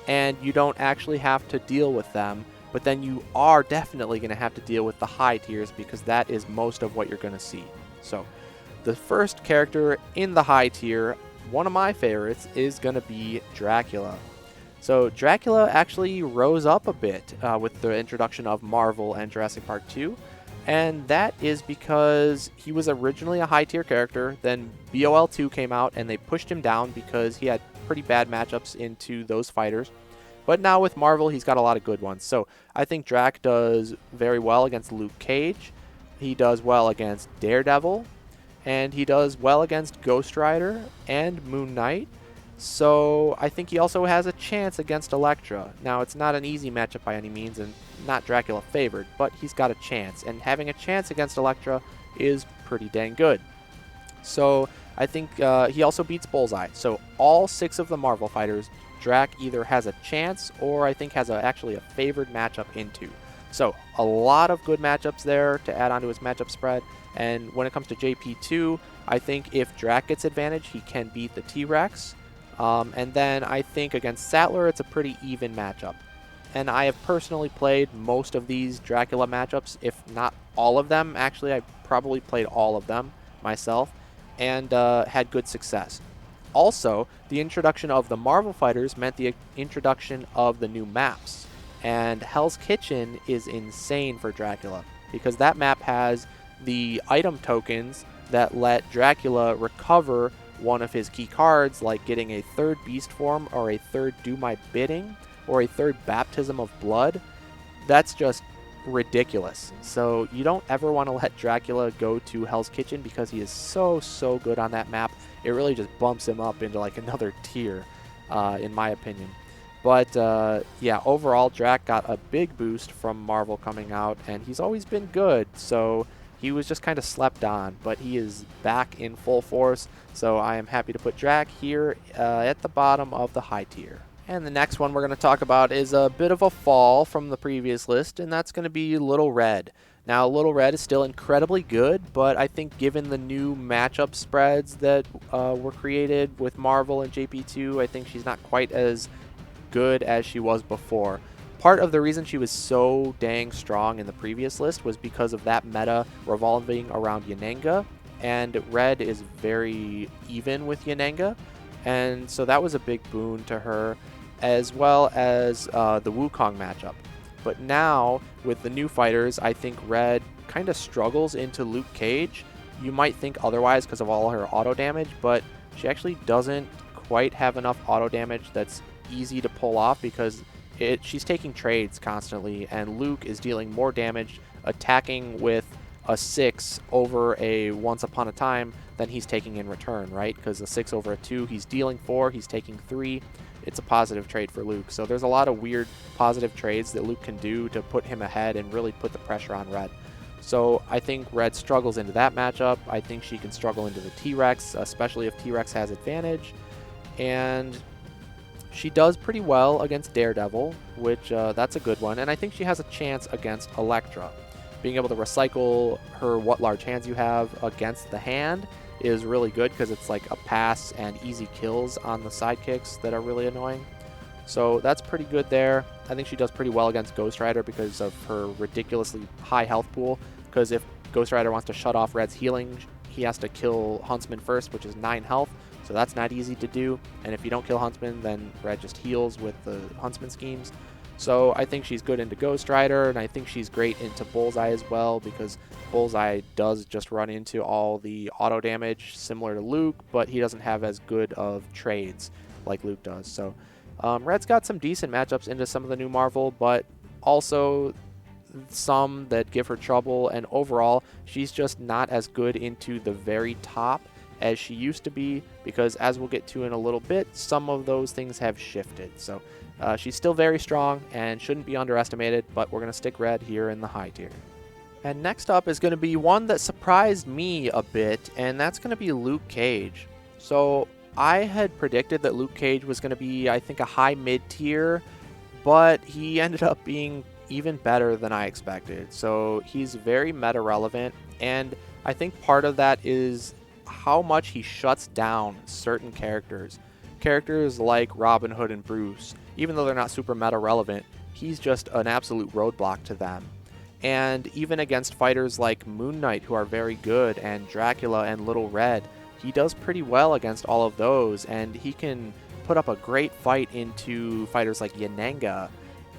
Speaker 2: and you don't actually have to deal with them, but then you are definitely going to have to deal with the high tiers because that is most of what you're going to see. So the first character in the high tier, one of my favorites, is going to be Dracula. So Dracula actually rose up a bit with the introduction of Marvel and Jurassic Park 2, and that is because he was originally a high tier character, then BOL 2 came out and they pushed him down because he had pretty bad matchups into those fighters. But now with Marvel, he's got a lot of good ones. So I think Drac does very well against Luke Cage, he does well against Daredevil, and he does well against Ghost Rider and Moon Knight. So I think he also has a chance against Elektra. Now, it's not an easy matchup by any means, and not Dracula favored, but he's got a chance. And having a chance against Elektra is pretty dang good. So I think he also beats Bullseye. So all 6 of the Marvel fighters, Drac either has a chance or I think has actually a favored matchup into. So a lot of good matchups there to add onto his matchup spread. And when it comes to JP2, I think if Drac gets advantage, he can beat the T-Rex. And then I think against Sattler, it's a pretty even matchup. And I have personally played most of these Dracula matchups, if not all of them. Actually, I probably played all of them myself and had good success. Also, the introduction of the Marvel fighters meant the introduction of the new maps. And Hell's Kitchen is insane for Dracula because that map has the item tokens that let Dracula recover one of his key cards, like getting a 3rd Beast Form or a 3rd Do My Bidding or a 3rd Baptism of Blood. That's just ridiculous. So you don't ever want to let Dracula go to Hell's Kitchen because he is so good on that map. It really just bumps him up into like another tier, in my opinion. But yeah, overall, Drac got a big boost from Marvel coming out, and he's always been good. So he was just kind of slept on, but he is back in full force. So I am happy to put Drac here at the bottom of the high tier. And the next one we're going to talk about is a bit of a fall from the previous list, and that's going to be Little Red. Now, Little Red is still incredibly good, but I think given the new matchup spreads that were created with Marvel and JP2, I think she's not quite as good as she was before. Part of the reason she was so dang strong in the previous list was because of that meta revolving around Yanenga, and Red is very even with Yanenga, and so that was a big boon to her, as well as the Wukong matchup. But now, with the new fighters, I think Red kind of struggles into Luke Cage. You might think otherwise because of all her auto damage, but she actually doesn't quite have enough auto damage that's easy to pull off because she's taking trades constantly, and Luke is dealing more damage attacking with a 6 over a Once Upon a Time than he's taking in return, right? Because a 6 over a 2, he's dealing 4, he's taking 3. It's a positive trade for Luke. So there's a lot of weird positive trades that Luke can do to put him ahead and really put the pressure on Red. So I think Red struggles into that matchup. I think she can struggle into the T-Rex, especially if T-Rex has advantage. And she does pretty well against Daredevil, which that's a good one. And I think she has a chance against Elektra. Being able to recycle her what large hands you have against the hand is really good because it's like a pass and easy kills on the sidekicks that are really annoying. So that's pretty good there. I think she does pretty well against Ghost Rider because of her ridiculously high health pool. Because if Ghost Rider wants to shut off Red's healing, he has to kill Huntsman first, which is 9 health. So that's not easy to do. And if you don't kill Huntsman, then Red just heals with the Huntsman schemes. So I think she's good into Ghost Rider, and I think she's great into Bullseye as well, because Bullseye does just run into all the auto damage similar to Luke, but he doesn't have as good of trades like Luke does. So Red's got some decent matchups into some of the new Marvel, but also some that give her trouble, and overall she's just not as good into the very top as she used to be, because as we'll get to in a little bit, some of those things have shifted. So she's still very strong and shouldn't be underestimated, but we're going to stick Red here in the high tier. And next up is going to be one that surprised me a bit, and that's going to be Luke Cage. So I had predicted that Luke Cage was going to be, I think, a high mid tier, but he ended up being even better than I expected. So he's very meta relevant, and I think part of that is how much he shuts down certain characters. Characters like Robin Hood and Bruce, even though they're not super meta relevant, he's just an absolute roadblock to them. And even against fighters like Moon Knight, who are very good, and Dracula and Little Red, he does pretty well against all of those, and he can put up a great fight into fighters like Yananga,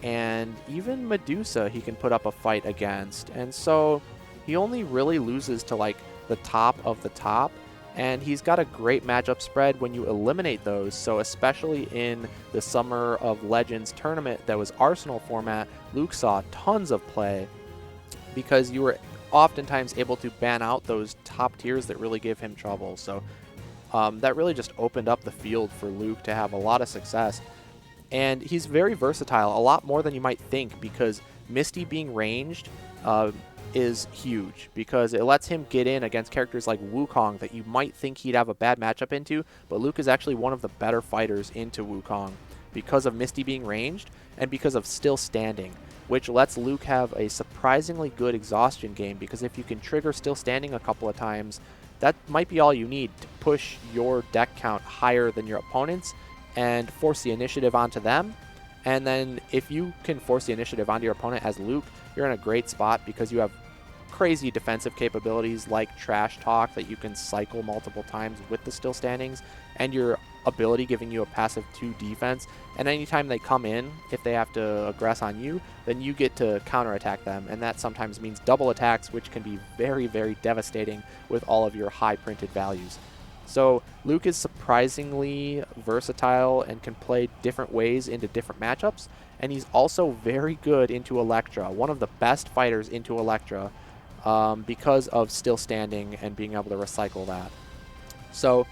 Speaker 2: and even Medusa he can put up a fight against. And so he only really loses to like the top of the top, and he's got a great matchup spread when you eliminate those. So especially in the Summer of Legends tournament that was Arsenal format, Luke saw tons of play because you were oftentimes able to ban out those top tiers that really give him trouble. So that really just opened up the field for Luke to have a lot of success. And he's very versatile, a lot more than you might think, because Misty being ranged is huge, because it lets him get in against characters like Wukong that you might think he'd have a bad matchup into, but Luke is actually one of the better fighters into Wukong because of Misty being ranged and because of still standing, which lets Luke have a surprisingly good exhaustion game, because if you can trigger still standing a couple of times, that might be all you need to push your deck count higher than your opponents and force the initiative onto them. And then if you can force the initiative onto your opponent as Luke, you're in a great spot because you have crazy defensive capabilities like Trash Talk that you can cycle multiple times with the still standings, and your ability giving you a passive 2 defense. And anytime they come in, if they have to aggress on you, then you get to counterattack them, and that sometimes means double attacks, which can be very, very devastating with all of your high printed values. So Luke is surprisingly versatile and can play different ways into different matchups, and he's also very good into Elektra, one of the best fighters into Elektra, because of still standing and being able to recycle that. So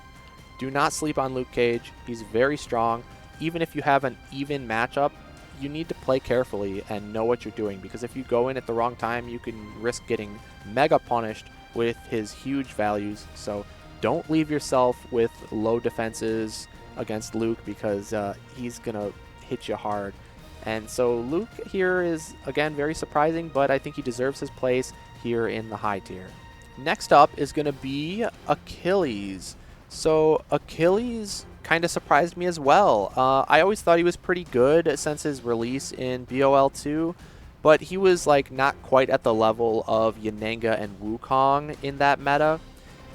Speaker 2: do not sleep on Luke Cage. He's very strong. Even if you have an even matchup, you need to play carefully and know what you're doing, because if you go in at the wrong time, you can risk getting mega punished with his huge values. So don't leave yourself with low defenses against Luke, because he's going to hit you hard. And so Luke here is, again, very surprising, but I think he deserves his place here in the high tier. Next up is going to be Achilles. So Achilles kind of surprised me as well. I always thought he was pretty good since his release in BOL2, but he was like not quite at the level of Yananga and Wukong in that meta.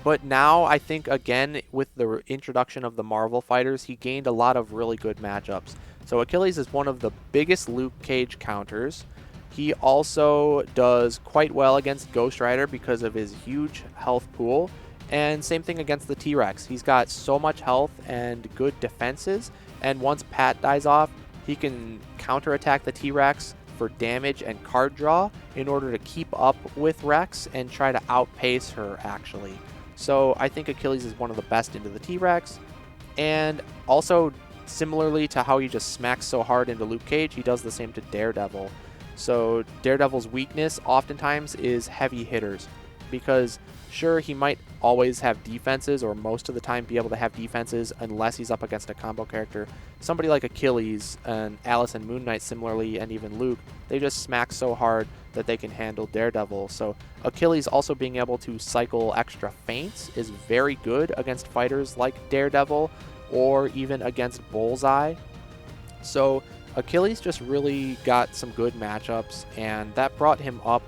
Speaker 2: But now I think, again, with the introduction of the Marvel fighters, he gained a lot of really good matchups. So Achilles is one of the biggest Luke Cage counters. He also does quite well against Ghost Rider because of his huge health pool. And same thing against the T-Rex. He's got so much health and good defenses. And once Pat dies off, he can counterattack the T-Rex for damage and card draw in order to keep up with Rex and try to outpace her, actually. So I think Achilles is one of the best into the T-Rex. And also, similarly to how he just smacks so hard into Luke Cage, he does the same to Daredevil. So Daredevil's weakness oftentimes is heavy hitters. because sure, he might always have defenses, or most of the time be able to have defenses unless he's up against a combo character. Somebody like Achilles and Alice and Moon Knight similarly, and even Luke, they just smack so hard that they can handle Daredevil. So Achilles also being able to cycle extra feints is very good against fighters like Daredevil or even against Bullseye. So Achilles just really got some good matchups, and that brought him up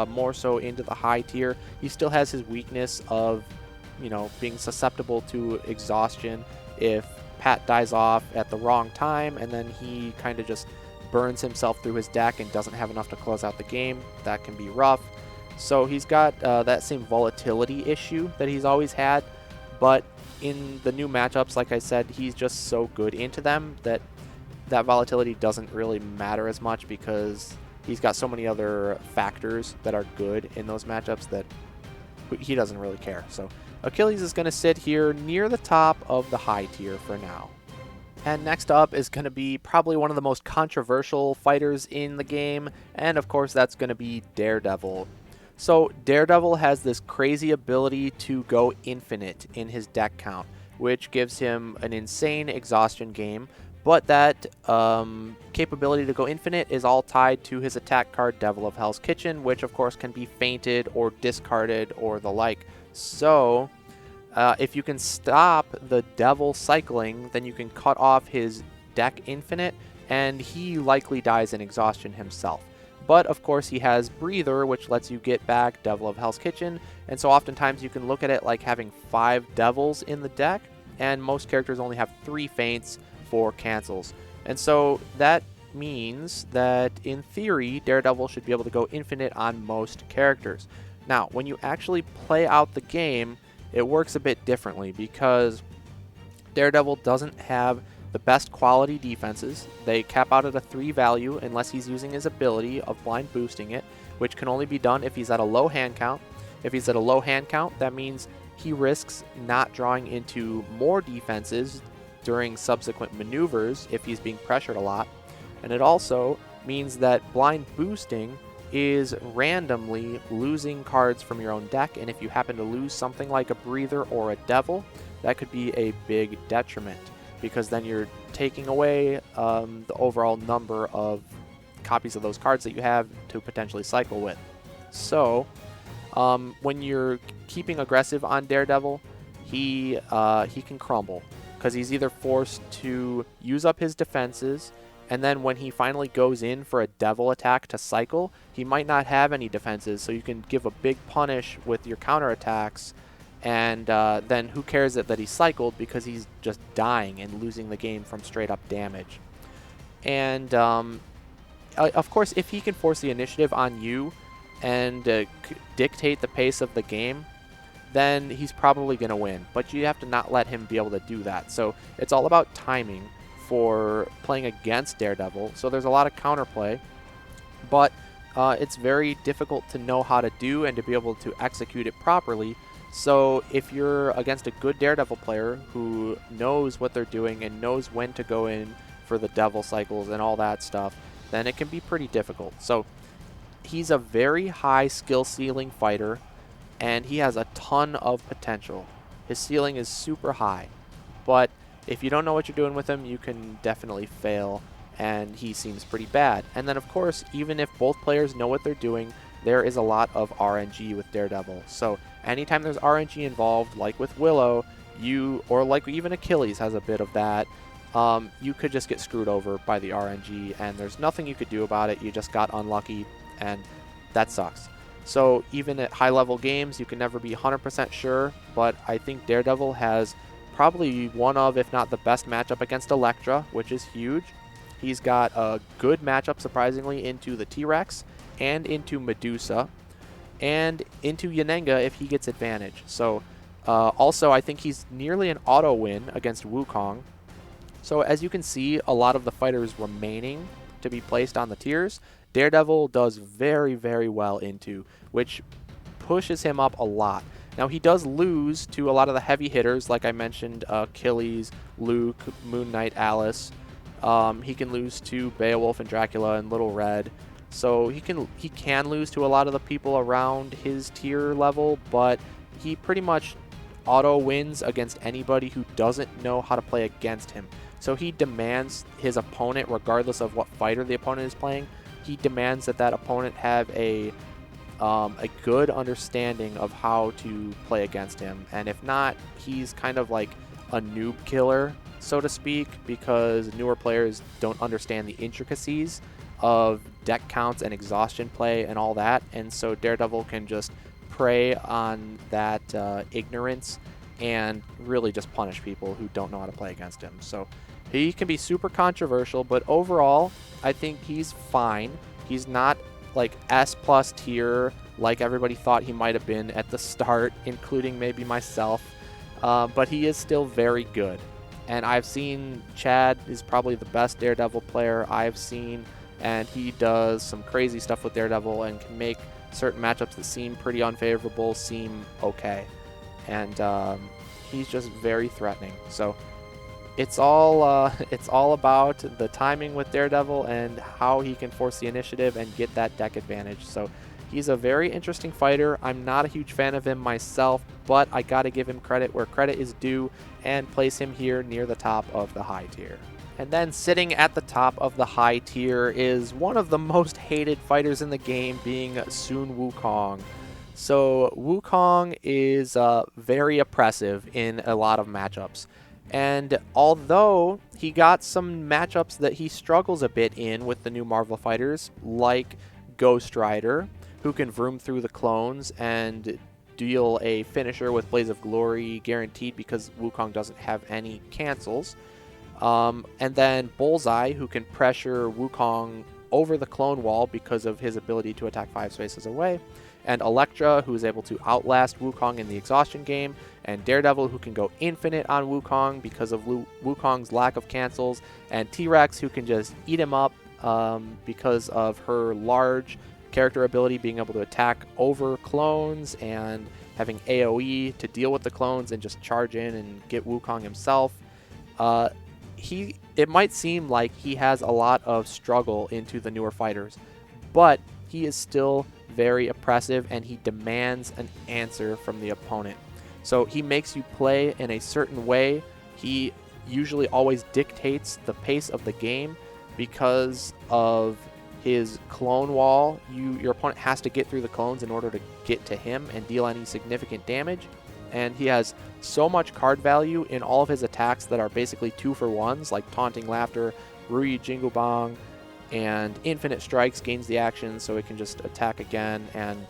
Speaker 2: more so into the high tier. He still has his weakness of, being susceptible to exhaustion if Pat dies off at the wrong time, and then he kind of just burns himself through his deck and doesn't have enough to close out the game. That can be rough. So he's got that same volatility issue that he's always had, but in the new matchups, like I said, he's just so good into them that volatility doesn't really matter as much, because he's got so many other factors that are good in those matchups that he doesn't really care. So Achilles is going to sit here near the top of the high tier for now. And next up is going to be probably one of the most controversial fighters in the game, and of course that's going to be Daredevil. So Daredevil has this crazy ability to go infinite in his deck count, which gives him an insane exhaustion game. But that capability to go infinite is all tied to his attack card, Devil of Hell's Kitchen, which of course can be feinted or discarded or the like. So if you can stop the Devil cycling, then you can cut off his deck infinite, and he likely dies in exhaustion himself. But of course he has Breather, which lets you get back Devil of Hell's Kitchen, and so oftentimes you can look at it like having 5 Devils in the deck, and most characters only have 3 feints for cancels. And so that means that in theory Daredevil should be able to go infinite on most characters. Now when you actually play out the game, it works a bit differently, because Daredevil doesn't have the best quality defenses. They cap out at a 3 value unless he's using his ability of blind boosting it, which can only be done if he's at a low hand count. If he's at a low hand count, that means he risks not drawing into more defenses during subsequent maneuvers if he's being pressured a lot. And it also means that blind boosting is randomly losing cards from your own deck, and if you happen to lose something like a Breather or a Devil, that could be a big detriment, because then you're taking away the overall number of copies of those cards that you have to potentially cycle with. So when you're keeping aggressive on Daredevil, he can crumble, because he's either forced to use up his defenses, and then when he finally goes in for a Devil attack to cycle, he might not have any defenses, so you can give a big punish with your counterattacks, and then who cares that he cycled, because he's just dying and losing the game from straight up damage. And of course, if he can force the initiative on you and dictate the pace of the game, then he's probably going to win. But you have to not let him be able to do that. So it's all about timing for playing against Daredevil. So there's a lot of counterplay, but it's very difficult to know how to do and to be able to execute it properly. So if you're against a good Daredevil player who knows what they're doing and knows when to go in for the Devil cycles and all that stuff, then it can be pretty difficult. So he's a very high skill ceiling fighter, and he has a ton of potential. His ceiling is super high, but if you don't know what you're doing with him, you can definitely fail, and he seems pretty bad. And then of course, even if both players know what they're doing, there is a lot of RNG with Daredevil. So anytime there's RNG involved, like with Willow, or like even Achilles has a bit of that, you could just get screwed over by the RNG, and there's nothing you could do about it. You just got unlucky, and that sucks. So even at high level games, you can never be 100% sure, but I think Daredevil has probably one of, if not the best matchup against Elektra, which is huge. He's got a good matchup, surprisingly, into the T-Rex and into Medusa and into Yanenga if he gets advantage. So also, I think he's nearly an auto win against Wukong. So as you can see, a lot of the fighters remaining to be placed on the tiers, Daredevil does very, very well into, which pushes him up a lot. Now, he does lose to a lot of the heavy hitters, like I mentioned, Achilles, Luke, Moon Knight, Alice. He can lose to Beowulf and Dracula and Little Red. So he can lose to a lot of the people around his tier level, but he pretty much auto wins against anybody who doesn't know how to play against him. So he demands his opponent, regardless of what fighter the opponent is playing, he demands that that opponent have a good understanding of how to play against him. And if not, he's kind of like a noob killer, so to speak, because newer players don't understand the intricacies of deck counts and exhaustion play and all that. And so Daredevil can just prey on that ignorance and really just punish people who don't know how to play against him. So he can be super controversial, but overall, I think he's fine. He's not like S+ tier like everybody thought he might have been at the start, including maybe myself, but he is still very good. And I've seen Chad is probably the best Daredevil player I've seen, and he does some crazy stuff with Daredevil and can make certain matchups that seem pretty unfavorable seem okay. And he's just very threatening. So it's all about the timing with Daredevil and how he can force the initiative and get that deck advantage. So he's a very interesting fighter. I'm not a huge fan of him myself, but I got to give him credit where credit is due and place him here near the top of the high tier. And then sitting at the top of the high tier is one of the most hated fighters in the game, being Sun Wukong. So Wukong is very oppressive in a lot of matchups. And although he got some matchups that he struggles a bit in with the new Marvel fighters, like Ghost Rider, who can vroom through the clones and deal a finisher with Blaze of Glory guaranteed because Wukong doesn't have any cancels. And then Bullseye, who can pressure Wukong over the clone wall because of his ability to attack 5 spaces away. And Elektra, who is able to outlast Wukong in the exhaustion game. And Daredevil, who can go infinite on Wukong because of Wukong's lack of cancels. And T-Rex, who can just eat him up because of her large character ability, being able to attack over clones and having AoE to deal with the clones and just charge in and get Wukong himself. It might seem like he has a lot of struggle into the newer fighters, but he is still very oppressive and he demands an answer from the opponent. So he makes you play in a certain way. He usually always dictates the pace of the game because of his clone wall. Your opponent has to get through the clones in order to get to him and deal any significant damage. And he has so much card value in all of his attacks that are basically 2-for-1s, like Taunting Laughter, Rui Jingle Bong, and Infinite Strikes gains the action so it can just attack again, and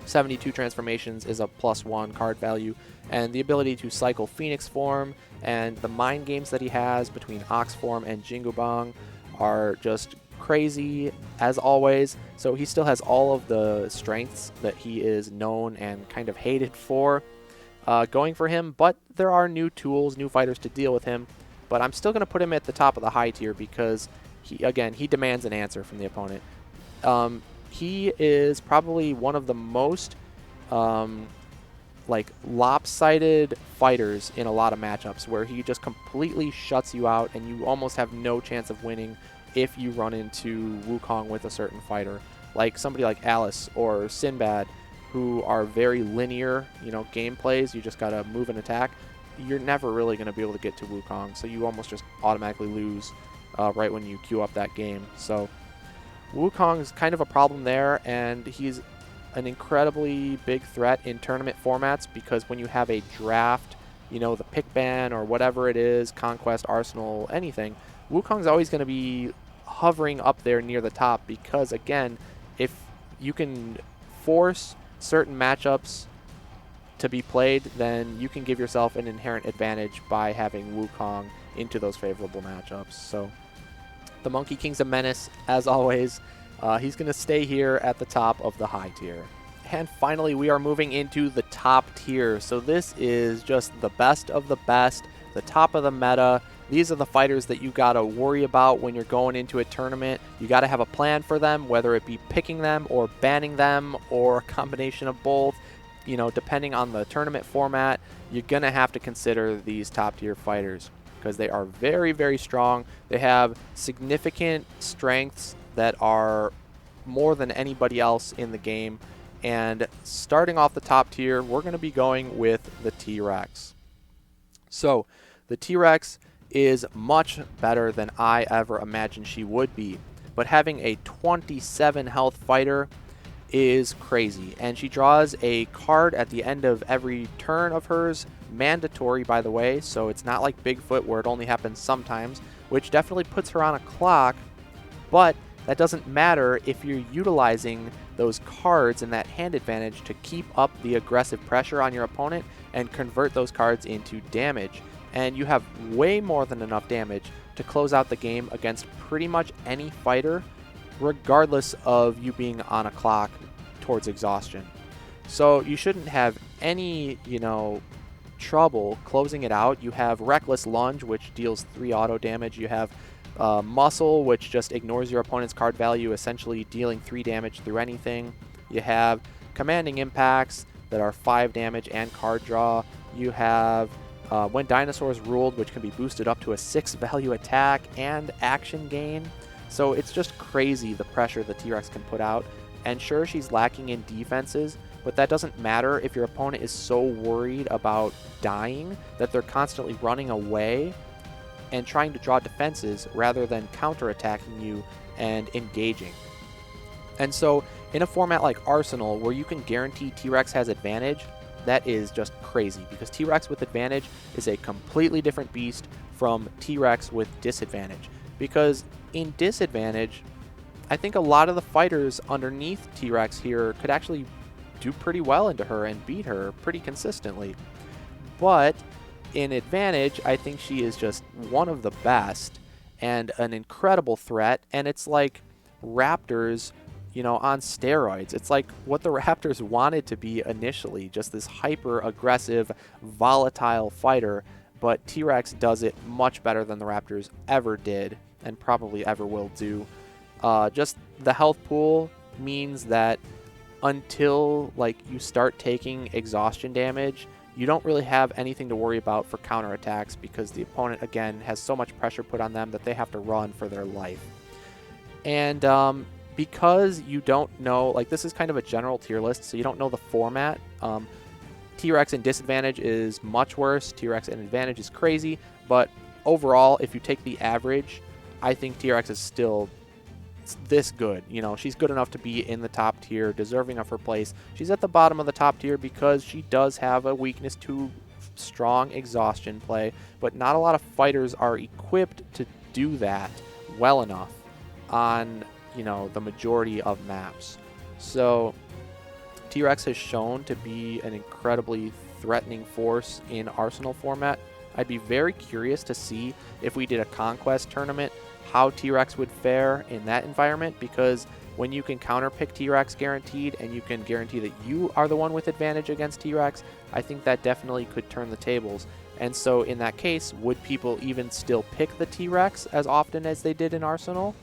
Speaker 2: 72 Transformations is a +1 card value, and the ability to cycle Phoenix Form and the mind games that he has between Ox Form and Jingle Bong are just crazy as always. So he still has all of the strengths that he is known and kind of hated for going for him, but there are new tools, new fighters to deal with him. But I'm still going to put him at the top of the high tier because he demands an answer from the opponent. He is probably one of the most like lopsided fighters in a lot of matchups, where he just completely shuts you out and you almost have no chance of winning if you run into Wukong with a certain fighter, like somebody like Alice or Sinbad, who are very linear, gameplays. You just gotta move and attack. You're never really gonna be able to get to Wukong, so you almost just automatically lose right when you queue up that game. So Wukong is kind of a problem there, and he's an incredibly big threat in tournament formats because when you have a draft, the pick ban or whatever it is, Conquest, Arsenal, anything, Wukong's always going to be hovering up there near the top because, again, if you can force certain matchups to be played, then you can give yourself an inherent advantage by having Wukong into those favorable matchups. So the Monkey King's a menace, as always. He's going to stay here at the top of the high tier. And finally, we are moving into the top tier. So this is just the best of the best, the top of the meta. These are the fighters that you got to worry about when you're going into a tournament. You got to have a plan for them, whether it be picking them or banning them or a combination of both. Depending on the tournament format, you're going to have to consider these top tier fighters because they are very, very strong. They have significant strengths that are more than anybody else in the game. And starting off the top tier, we're going to be going with the T-Rex. So the T-Rex is much better than I ever imagined she would be. But having a 27 health fighter is crazy. And she draws a card at the end of every turn of hers, mandatory by the way, so it's not like Bigfoot where it only happens sometimes, which definitely puts her on a clock, but that doesn't matter if you're utilizing those cards and that hand advantage to keep up the aggressive pressure on your opponent and convert those cards into damage. And you have way more than enough damage to close out the game against pretty much any fighter, regardless of you being on a clock towards exhaustion. So you shouldn't have any, trouble closing it out. You have Reckless Lunge, which deals 3 auto damage. You have Muscle, which just ignores your opponent's card value, essentially dealing 3 damage through anything. You have Commanding Impacts that are 5 damage and card draw. You have When Dinosaurs Ruled, which can be boosted up to a 6 value attack and action gain. So it's just crazy the pressure the T-Rex can put out. And sure, she's lacking in defenses, but that doesn't matter if your opponent is so worried about dying that they're constantly running away and trying to draw defenses rather than counterattacking you and engaging. And so in a format like Arsenal, where you can guarantee T-Rex has advantage, that is just crazy, because T-Rex with advantage is a completely different beast from T-Rex with disadvantage. Because in disadvantage, I think a lot of the fighters underneath T-Rex here could actually do pretty well into her and beat her pretty consistently. But in advantage, I think she is just one of the best and an incredible threat. And it's like Raptors, on steroids. It's like what the Raptors wanted to be initially, just this hyper aggressive, volatile fighter. But T-Rex does it much better than the Raptors ever did and probably ever will do. Just the health pool means that until you start taking exhaustion damage, you don't really have anything to worry about for counterattacks, because the opponent again has so much pressure put on them that they have to run for their life. And because you don't know, this is kind of a general tier list, so you don't know the format. T-Rex in disadvantage is much worse. T-Rex in advantage is crazy, but overall, if you take the average, I think T-Rex is still this good. She's good enough to be in the top tier, deserving of her place. She's at the bottom of the top tier because she does have a weakness to strong exhaustion play, but not a lot of fighters are equipped to do that well enough on, the majority of maps. So T-Rex has shown to be an incredibly threatening force in Arsenal format. I'd be very curious to see if we did a Conquest tournament how T-Rex would fare in that environment, because when you can counterpick T-Rex guaranteed and you can guarantee that you are the one with advantage against T-Rex, I think that definitely could turn the tables. And so in that case, would people even still pick the T-Rex as often as they did in Arsenal?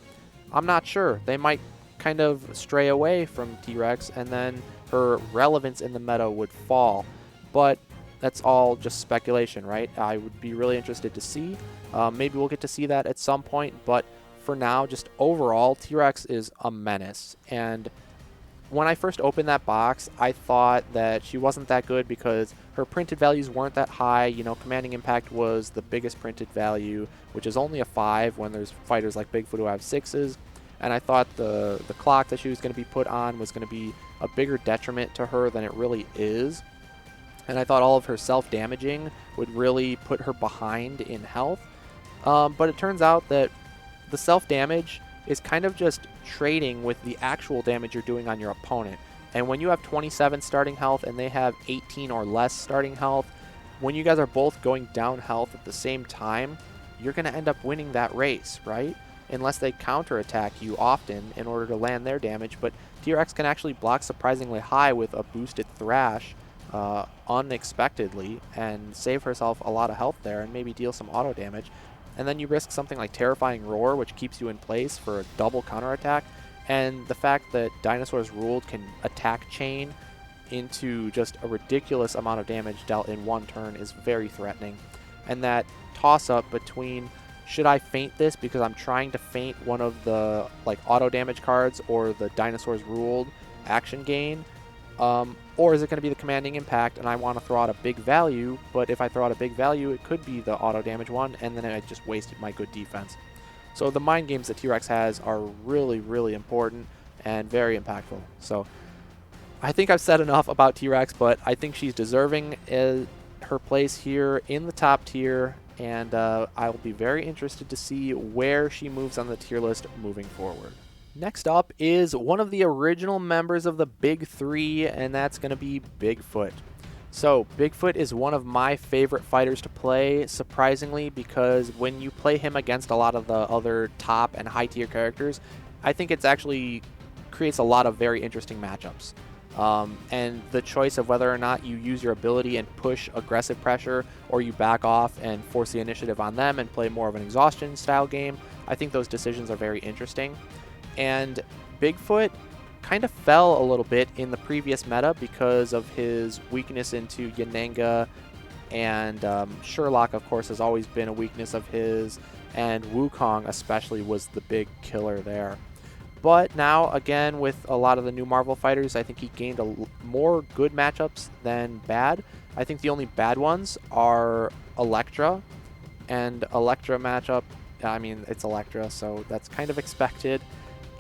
Speaker 2: I'm not sure. They might kind of stray away from T-Rex, and then her relevance in the meta would fall. But that's all just speculation, right? I would be really interested to see. Maybe we'll get to see that at some point, but for now, just overall, T-Rex is a menace. And when I first opened that box, I thought that she wasn't that good because her printed values weren't that high. Commanding Impact was the biggest printed value, which is only a 5 when there's fighters like Bigfoot who have 6s. And I thought the clock that she was going to be put on was going to be a bigger detriment to her than it really is. And I thought all of her self-damaging would really put her behind in health. But it turns out that the self-damage is kind of just trading with the actual damage you're doing on your opponent. And when you have 27 starting health and they have 18 or less starting health, when you guys are both going down health at the same time, you're going to end up winning that race, right? Unless they counterattack you often in order to land their damage. But T-Rex can actually block surprisingly high with a boosted Thrash unexpectedly and save herself a lot of health there and maybe deal some auto damage. And then you risk something like Terrifying Roar, which keeps you in place for a double counterattack. And the fact that Dinosaurs Ruled can attack chain into just a ridiculous amount of damage dealt in one turn is very threatening. And that toss-up between should I feint this because I'm trying to feint one of the like auto damage cards or the dinosaurs ruled action gain? Or is it going to be the commanding impact and I want to throw out a big value, but if I throw out a big value, it could be the auto damage one, and then I just wasted my good defense. So the mind games that T-Rex has are really, really important and very impactful. So I think I've said enough about T-Rex, but I think she's deserving her place here in the top tier, and I'll be very interested to see where she moves on the tier list moving forward. Next up is one of the original members of the Big Three, and that's going to be Bigfoot. So Bigfoot is one of my favorite fighters to play, surprisingly, because when you play him against a lot of the other top and high tier characters, I think it's actually creates a lot of very interesting matchups. And the choice of whether or not you use your ability and push aggressive pressure, or you back off and force the initiative on them and play more of an exhaustion style game, I think those decisions are very interesting. And Bigfoot kind of fell a little bit in the previous meta because of his weakness into Yananga, and Sherlock, of course, has always been a weakness of his, and Wukong especially was the big killer there. But now, again, with a lot of the new Marvel fighters, I think he gained more good matchups than bad. I think the only bad ones are Elektra, and Elektra matchup, I mean, it's Elektra, so that's kind of expected.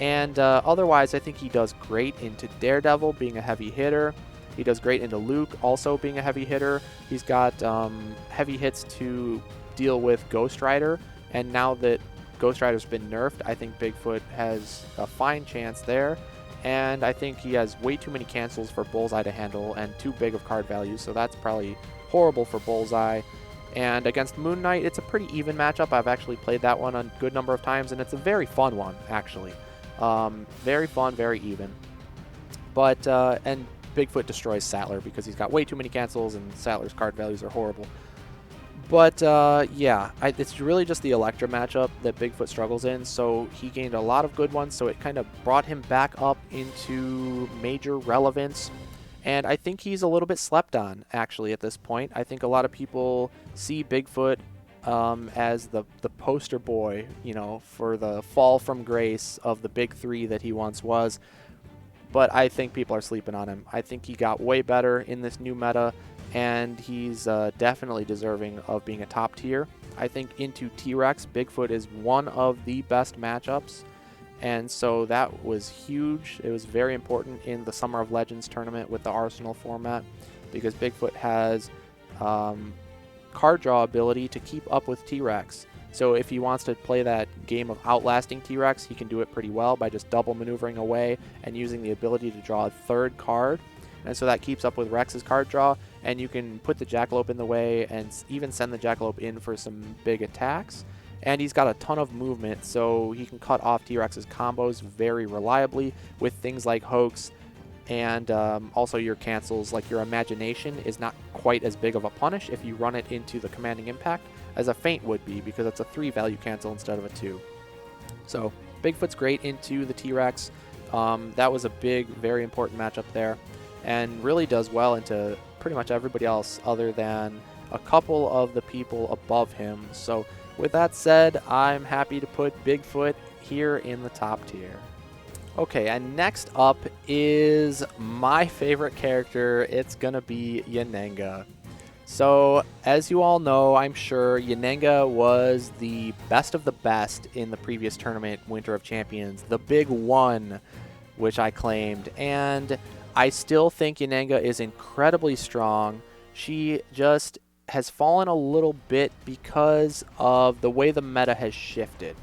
Speaker 2: And otherwise, I think he does great into Daredevil, being a heavy hitter. He does great into Luke, also being a heavy hitter. He's got heavy hits to deal with Ghost Rider, and now that Ghost Rider's been nerfed, I think Bigfoot has a fine chance there. And I think he has way too many cancels for Bullseye to handle and too big of card values, so that's probably horrible for Bullseye. And against Moon Knight, it's a pretty even matchup. I've actually played that one a good number of times, and it's a very fun one, actually. Very fun, very even. But, and Bigfoot destroys Sattler because he's got way too many cancels and Sattler's card values are horrible. But, yeah, it's really just the Elektra matchup that Bigfoot struggles in, so he gained a lot of good ones, so it kind of brought him back up into major relevance. And I think he's a little bit slept on, actually, at this point. I think a lot of people see Bigfoot as the poster boy, you know, for the fall from grace of the Big Three that he once was. But I think people are sleeping on him. I think he got way better in this new meta, and he's definitely deserving of being a top tier. I think into T-Rex, Bigfoot is one of the best matchups, and so that was huge. It was very important in the Summer of Legends tournament with the Arsenal format, because Bigfoot has card draw ability to keep up with T-Rex. So if he wants to play that game of outlasting T-Rex, he can do it pretty well by just double maneuvering away and using the ability to draw a third card. And so that keeps up with Rex's card draw, and you can put the Jackalope in the way and even send the Jackalope in for some big attacks. And he's got a ton of movement, so he can cut off T-Rex's combos very reliably with things like Hoax, and also your cancels. Like your Imagination is not quite as big of a punish if you run it into the commanding impact as a feint would be, because it's a 3 value cancel instead of a 2. So Bigfoot's great into the T-Rex. That was a big, very important matchup there, and really does well into pretty much everybody else other than a couple of the people above him. So with that said, I'm happy to put Bigfoot here in the top tier. Okay, and next up is my favorite character. It's gonna be Yananga. So, as you all know, I'm sure, Yananga was the best of the best in the previous tournament, Winter of Champions, the big one, which I claimed. And I still think Yananga is incredibly strong. She just has fallen a little bit because of the way the meta has shifted.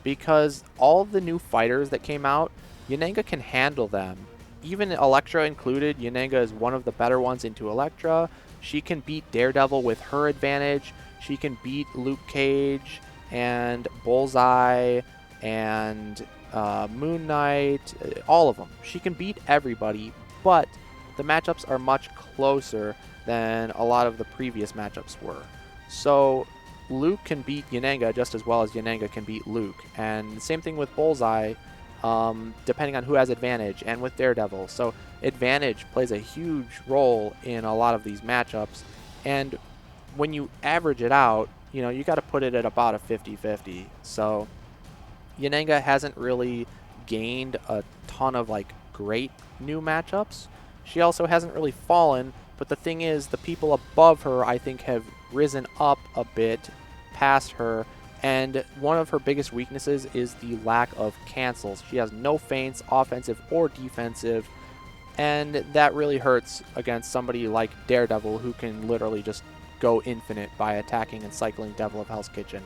Speaker 2: Because all of the new fighters that came out, Yananga can handle them. Even Elektra included, Yananga is one of the better ones into Elektra. She can beat Daredevil with her advantage. She can beat Luke Cage and Bullseye and Moon Knight, all of them. She can beat everybody, but the matchups are much closer than a lot of the previous matchups were. So Luke can beat Yananga just as well as Yananga can beat Luke. And the same thing with Bullseye, depending on who has advantage, and with Daredevil. So advantage plays a huge role in a lot of these matchups. And when you average it out, you know, you got to put it at about a 50-50. So Yanenga hasn't really gained a ton of like great new matchups. She also hasn't really fallen, but the thing is, the people above her, I think, have risen up a bit past her, and one of her biggest weaknesses is the lack of cancels. She has no feints, offensive or defensive, and that really hurts against somebody like Daredevil, who can literally just go infinite by attacking and cycling Devil of Hell's Kitchen,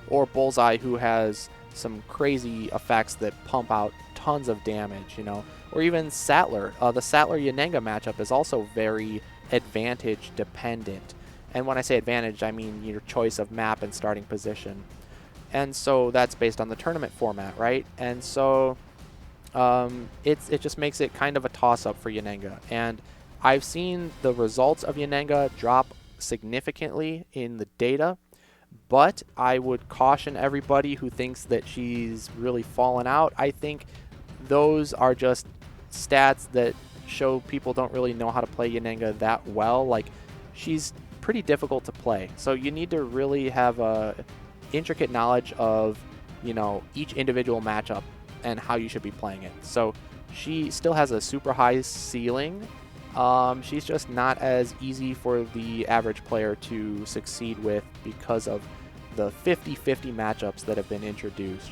Speaker 2: or Bullseye, who has some crazy effects that pump out tons of damage, you know, or even Sattler. The Sattler-Yanenga matchup is also very advantage dependent. And when I say advantage, I mean your choice of map and starting position. And so that's based on the tournament format, right? And so it just makes it kind of a toss-up for Yanenga. And I've seen the results of Yanenga drop significantly in the data, but I would caution everybody who thinks that she's really fallen out. I think those are just stats that show people don't really know how to play Yanenga that well. Like, she's pretty difficult to play, so you need to really have a intricate knowledge of, you know, each individual matchup and how you should be playing it. So she still has a super high ceiling. She's just not as easy for the average player to succeed with because of the 50-50 matchups that have been introduced.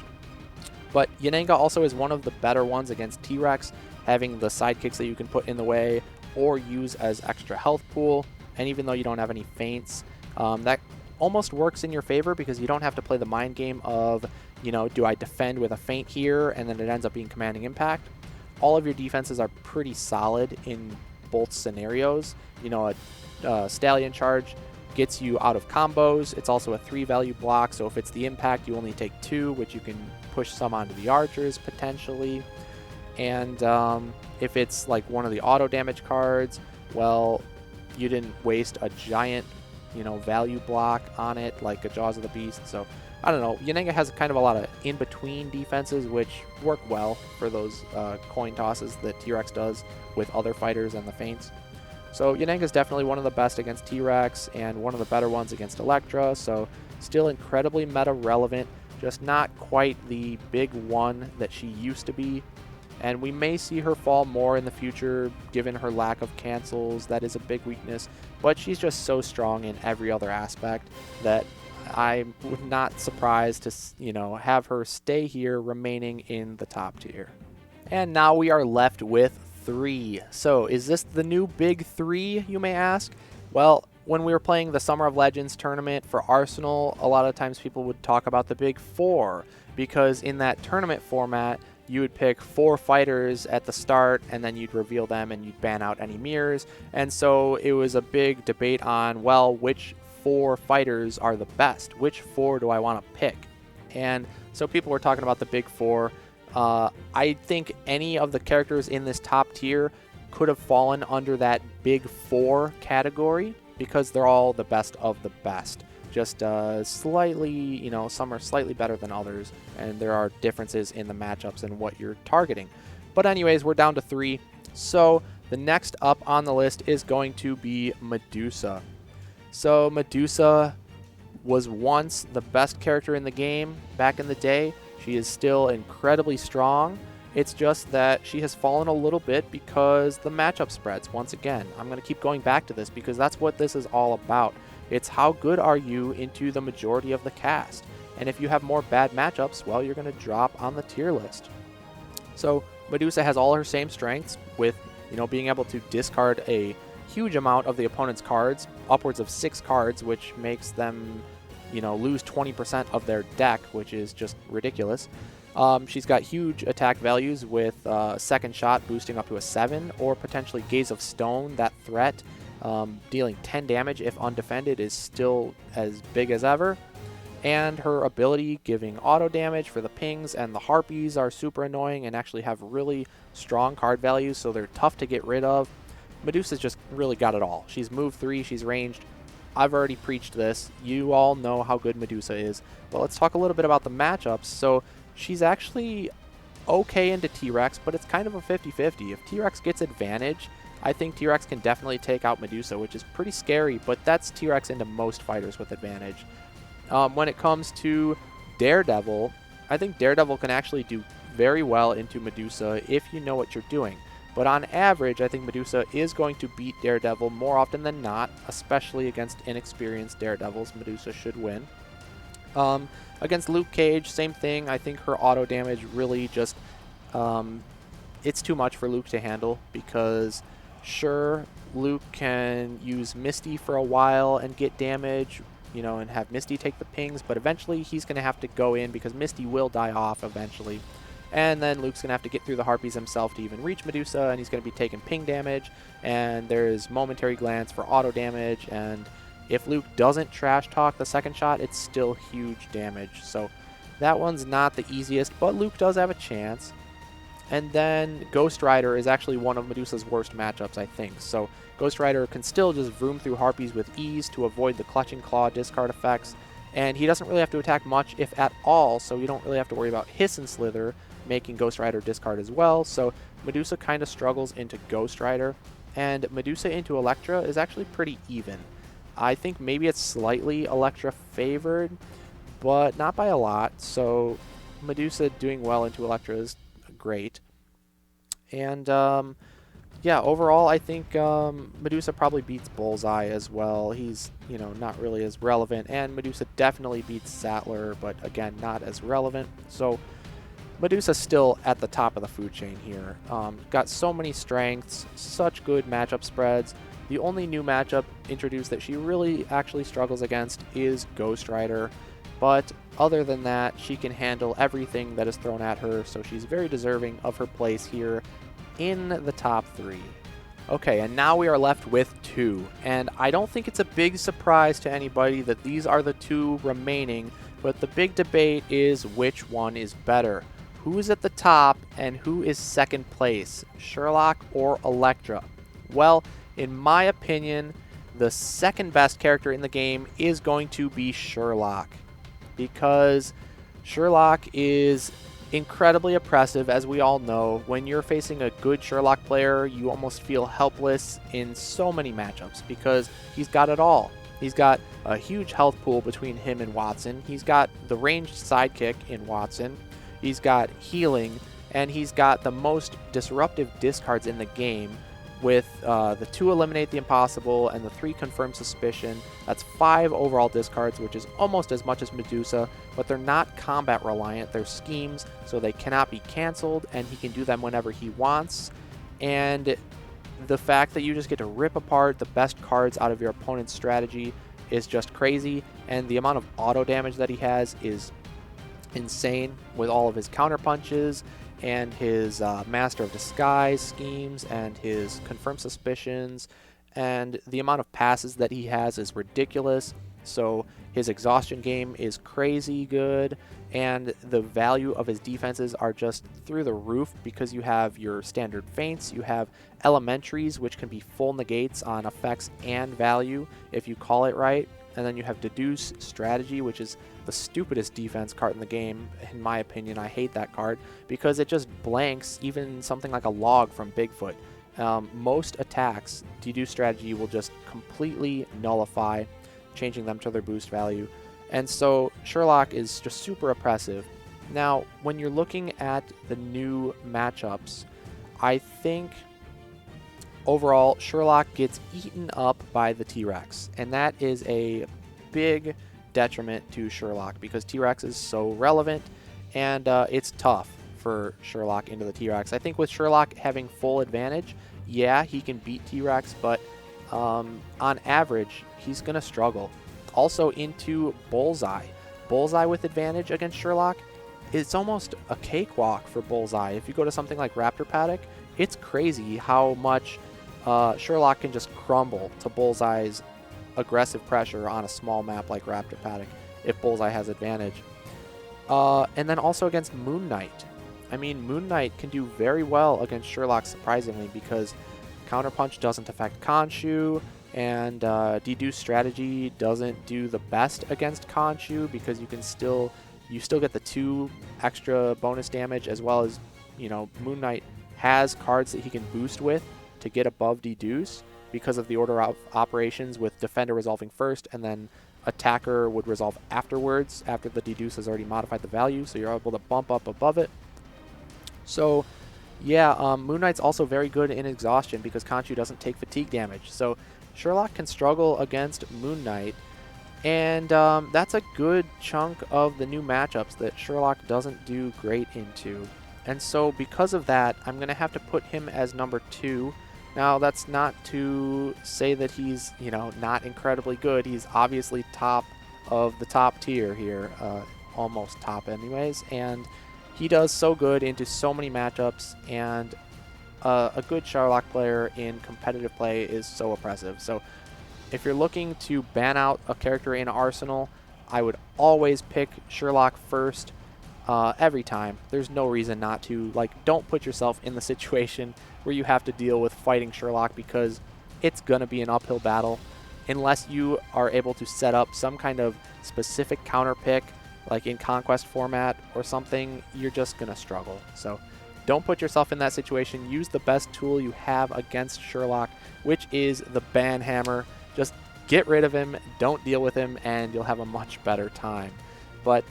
Speaker 2: But Yanenga also is one of the better ones against T-Rex, having the sidekicks that you can put in the way or use as extra health pool. And even though you don't have any feints, that almost works in your favor because you don't have to play the mind game of, you know, do I defend with a feint here and then it ends up being commanding impact. All of your defenses are pretty solid in both scenarios. You know, a Stallion Charge gets you out of combos. It's also a 3-value block, so if it's the impact, you only take 2, which you can push some onto the archers potentially. And if it's like one of the auto damage cards, well, you didn't waste a giant, you know, value block on it like a Jaws of the Beast. So I don't know, Yanenga has kind of a lot of in-between defenses which work well for those coin tosses that T-Rex does with other fighters and the feints. So Yanenga is definitely one of the best against T-Rex and one of the better ones against Electra, so still incredibly meta relevant, just not quite the big one that she used to be. And we may see her fall more in the future given her lack of cancels. That is a big weakness, but she's just so strong in every other aspect that I'm not surprised to, you know, have her stay here remaining in the top tier. And now we are left with 3. So is this the new big 3, you may ask? Well, when we were playing the Summer of Legends tournament for Arsenal, a lot of times people would talk about the big 4 because in that tournament format, you would pick 4 fighters at the start and then you'd reveal them and you'd ban out any mirrors. And so it was a big debate on, well, which 4 fighters are the best? Which 4 do I want to pick? And so people were talking about the big 4. I think any of the characters in this top tier could have fallen under that big 4 category because they're all the best of the best. Just slightly, you know, some are slightly better than others, and there are differences in the matchups and what you're targeting. But anyways, we're down to 3. So the next up on the list is going to be Medusa. So Medusa was once the best character in the game back in the day. She is still incredibly strong. It's just that she has fallen a little bit because the matchup spreads. Once again, I'm going to keep going back to this because that's what this is all about. It's how good are you into the majority of the cast. And if you have more bad matchups, well, you're going to drop on the tier list. So Medusa has all her same strengths with, you know, being able to discard a huge amount of the opponent's cards, upwards of 6 cards, which makes them, you know, lose 20% of their deck, which is just ridiculous. She's got huge attack values with Second Shot boosting up to a 7, or potentially Gaze of Stone, that threat, dealing 10 damage if undefended, is still as big as ever. And her ability giving auto damage for the pings and the harpies are super annoying and actually have really strong card values, so they're tough to get rid of. Medusa's just really got it all. She's move 3, she's ranged. I've already preached this. You all know how good Medusa is. But let's talk a little bit about the matchups. So she's actually okay into T-Rex, but it's kind of a 50-50. If T-Rex gets advantage, I think T-Rex can definitely take out Medusa, which is pretty scary, but that's T-Rex into most fighters with advantage. When it comes to Daredevil, I think Daredevil can actually do very well into Medusa if you know what you're doing. But on average, I think Medusa is going to beat Daredevil more often than not, especially against inexperienced Daredevils. Medusa should win. Against Luke Cage, same thing. I think her auto damage really just, it's too much for Luke to handle because, sure, Luke can use Misty for a while and get damage, and have Misty take the pings, but eventually he's going to have to go in because Misty will die off eventually. And then Luke's going to have to get through the Harpies himself to even reach Medusa, and he's going to be taking ping damage, and there's momentary glance for auto damage, and if Luke doesn't trash talk the second shot, it's still huge damage. So that one's not the easiest, but Luke does have a chance. And then Ghost Rider is actually one of Medusa's worst matchups, I think. So Ghost Rider can still just vroom through Harpies with ease to avoid the Clutching Claw discard effects. And he doesn't really have to attack much, if at all, so you don't really have to worry about Hiss and Slither making Ghost Rider discard as well. So Medusa kind of struggles into Ghost Rider. And Medusa into Elektra is actually pretty even. I think maybe it's slightly Elektra favored, but not by a lot. So Medusa doing well into Elektra is great. And yeah, overall, I think Medusa probably beats Bullseye as well. He's, not really as relevant. And Medusa definitely beats Sattler, but again, not as relevant. So Medusa's still at the top of the food chain here. Got so many strengths, such good matchup spreads. The only new matchup introduced that she really actually struggles against is Ghost Rider. But other than that, she can handle everything that is thrown at her, so she's very deserving of her place here in the top 3. Okay, and now we are left with 2. And I don't think it's a big surprise to anybody that these are the 2 remaining, but the big debate is which one is better. Who's at the top and who is second place, Sherlock or Elektra? Well, in my opinion, the second best character in the game is going to be Sherlock, because Sherlock is incredibly oppressive, as we all know. When you're facing a good Sherlock player, you almost feel helpless in so many matchups because he's got it all. He's got a huge health pool between him and Watson. He's got the ranged sidekick in Watson. He's got healing, and he's got the most disruptive discards in the game with the 2 Eliminate the Impossible and the 3 Confirm Suspicion. That's 5 overall discards, which is almost as much as Medusa, but they're not combat reliant. They're schemes, so they cannot be canceled, and he can do them whenever he wants. And the fact that you just get to rip apart the best cards out of your opponent's strategy is just crazy, and the amount of auto damage that he has is insane with all of his counter punches and his Master of Disguise schemes and his Confirm Suspicions, and the amount of passes that he has is ridiculous. So his exhaustion game is crazy good, and the value of his defenses are just through the roof because you have your standard feints, you have elementaries, which can be full negates on effects and value if you call it right, and then you have deduce strategy, which is the stupidest defense card in the game, in my opinion. I hate that card because it just blanks even something like a log from Bigfoot. Most attacks, deduce strategy will just completely nullify, changing them to their boost value. And so Sherlock is just super oppressive. Now, when you're looking at the new matchups, I think overall Sherlock gets eaten up by the T-Rex, and that is a big detriment to Sherlock because T-Rex is so relevant, and it's tough for Sherlock into the T-Rex. I think with Sherlock having full advantage, yeah, he can beat T-Rex, but on average, he's going to struggle. Also into Bullseye. Bullseye with advantage against Sherlock, it's almost a cakewalk for Bullseye. If you go to something like Raptor Paddock, it's crazy how much Sherlock can just crumble to Bullseye's aggressive pressure on a small map like Raptor Paddock if Bullseye has advantage. And then also against Moon Knight. I mean, Moon Knight can do very well against Sherlock, surprisingly, because Counterpunch doesn't affect Khonshu, and Deduce strategy doesn't do the best against Khonshu because you still get the 2 extra bonus damage, as well as, Moon Knight has cards that he can boost with to get above Deduce because of the order of operations with Defender resolving first and then attacker would resolve afterwards, after the deduce has already modified the value, so you're able to bump up above it. So yeah, Moon Knight's also very good in exhaustion because Khonshu doesn't take fatigue damage. So Sherlock can struggle against Moon Knight, and that's a good chunk of the new matchups that Sherlock doesn't do great into. And so because of that, I'm going to have to put him as number 2. Now, that's not to say that he's, not incredibly good. He's obviously top of the top tier here, almost top anyways, and he does so good into so many matchups, and a good Sherlock player in competitive play is so oppressive. So if you're looking to ban out a character in Arsenal, I would always pick Sherlock first every time. There's no reason not to. Like, don't put yourself in the situation where you have to deal with fighting Sherlock, because it's going to be an uphill battle. Unless you are able to set up some kind of specific counter pick, like in Conquest format or something, you're just going to struggle. So don't put yourself in that situation. Use the best tool you have against Sherlock, which is the ban hammer. Just get rid of him, don't deal with him, and you'll have a much better time. But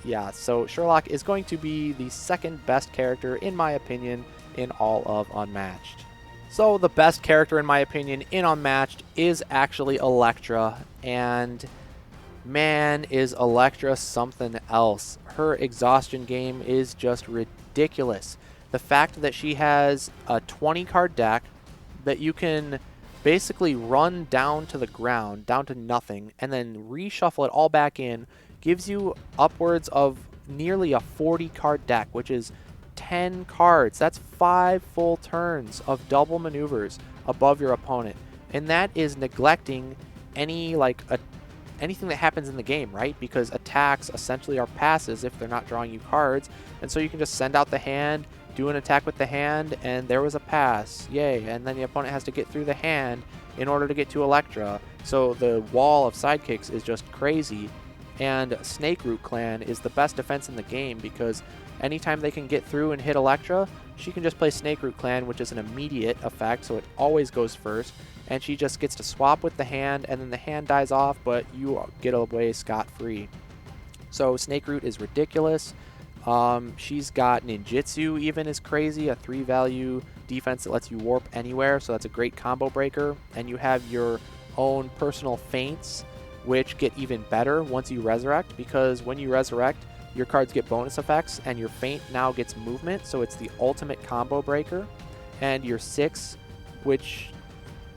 Speaker 2: yeah, so Sherlock is going to be the second best character, in my opinion, in all of Unmatched. So the best character, in my opinion, in Unmatched is actually Electra, and man, is Electra something else. Her exhaustion game is just ridiculous. The fact that she has a 20 card deck that you can basically run down to the ground, down to nothing, and then reshuffle it all back in, gives you upwards of nearly a 40 card deck, which is 10 cards. That's 5 full turns of double maneuvers above your opponent. And that is neglecting any anything that happens in the game, right? Because attacks essentially are passes if they're not drawing you cards. And so you can just send out the hand, do an attack with the hand, and there was a pass. Yay. And then the opponent has to get through the hand in order to get to Electra. So the wall of sidekicks is just crazy. And Snake Root Clan is the best defense in the game, because anytime they can get through and hit Electra, she can just play Snake Root Clan, which is an immediate effect, so it always goes first. And she just gets to swap with the hand, and then the hand dies off, but you get away scot-free. So Snake Root is ridiculous. She's got Ninjutsu even is crazy, a 3-value defense that lets you warp anywhere, so that's a great combo breaker. And you have your own personal feints, which get even better once you resurrect, because when you resurrect, your cards get bonus effects, and your feint now gets movement, so it's the ultimate combo breaker. And your 6, which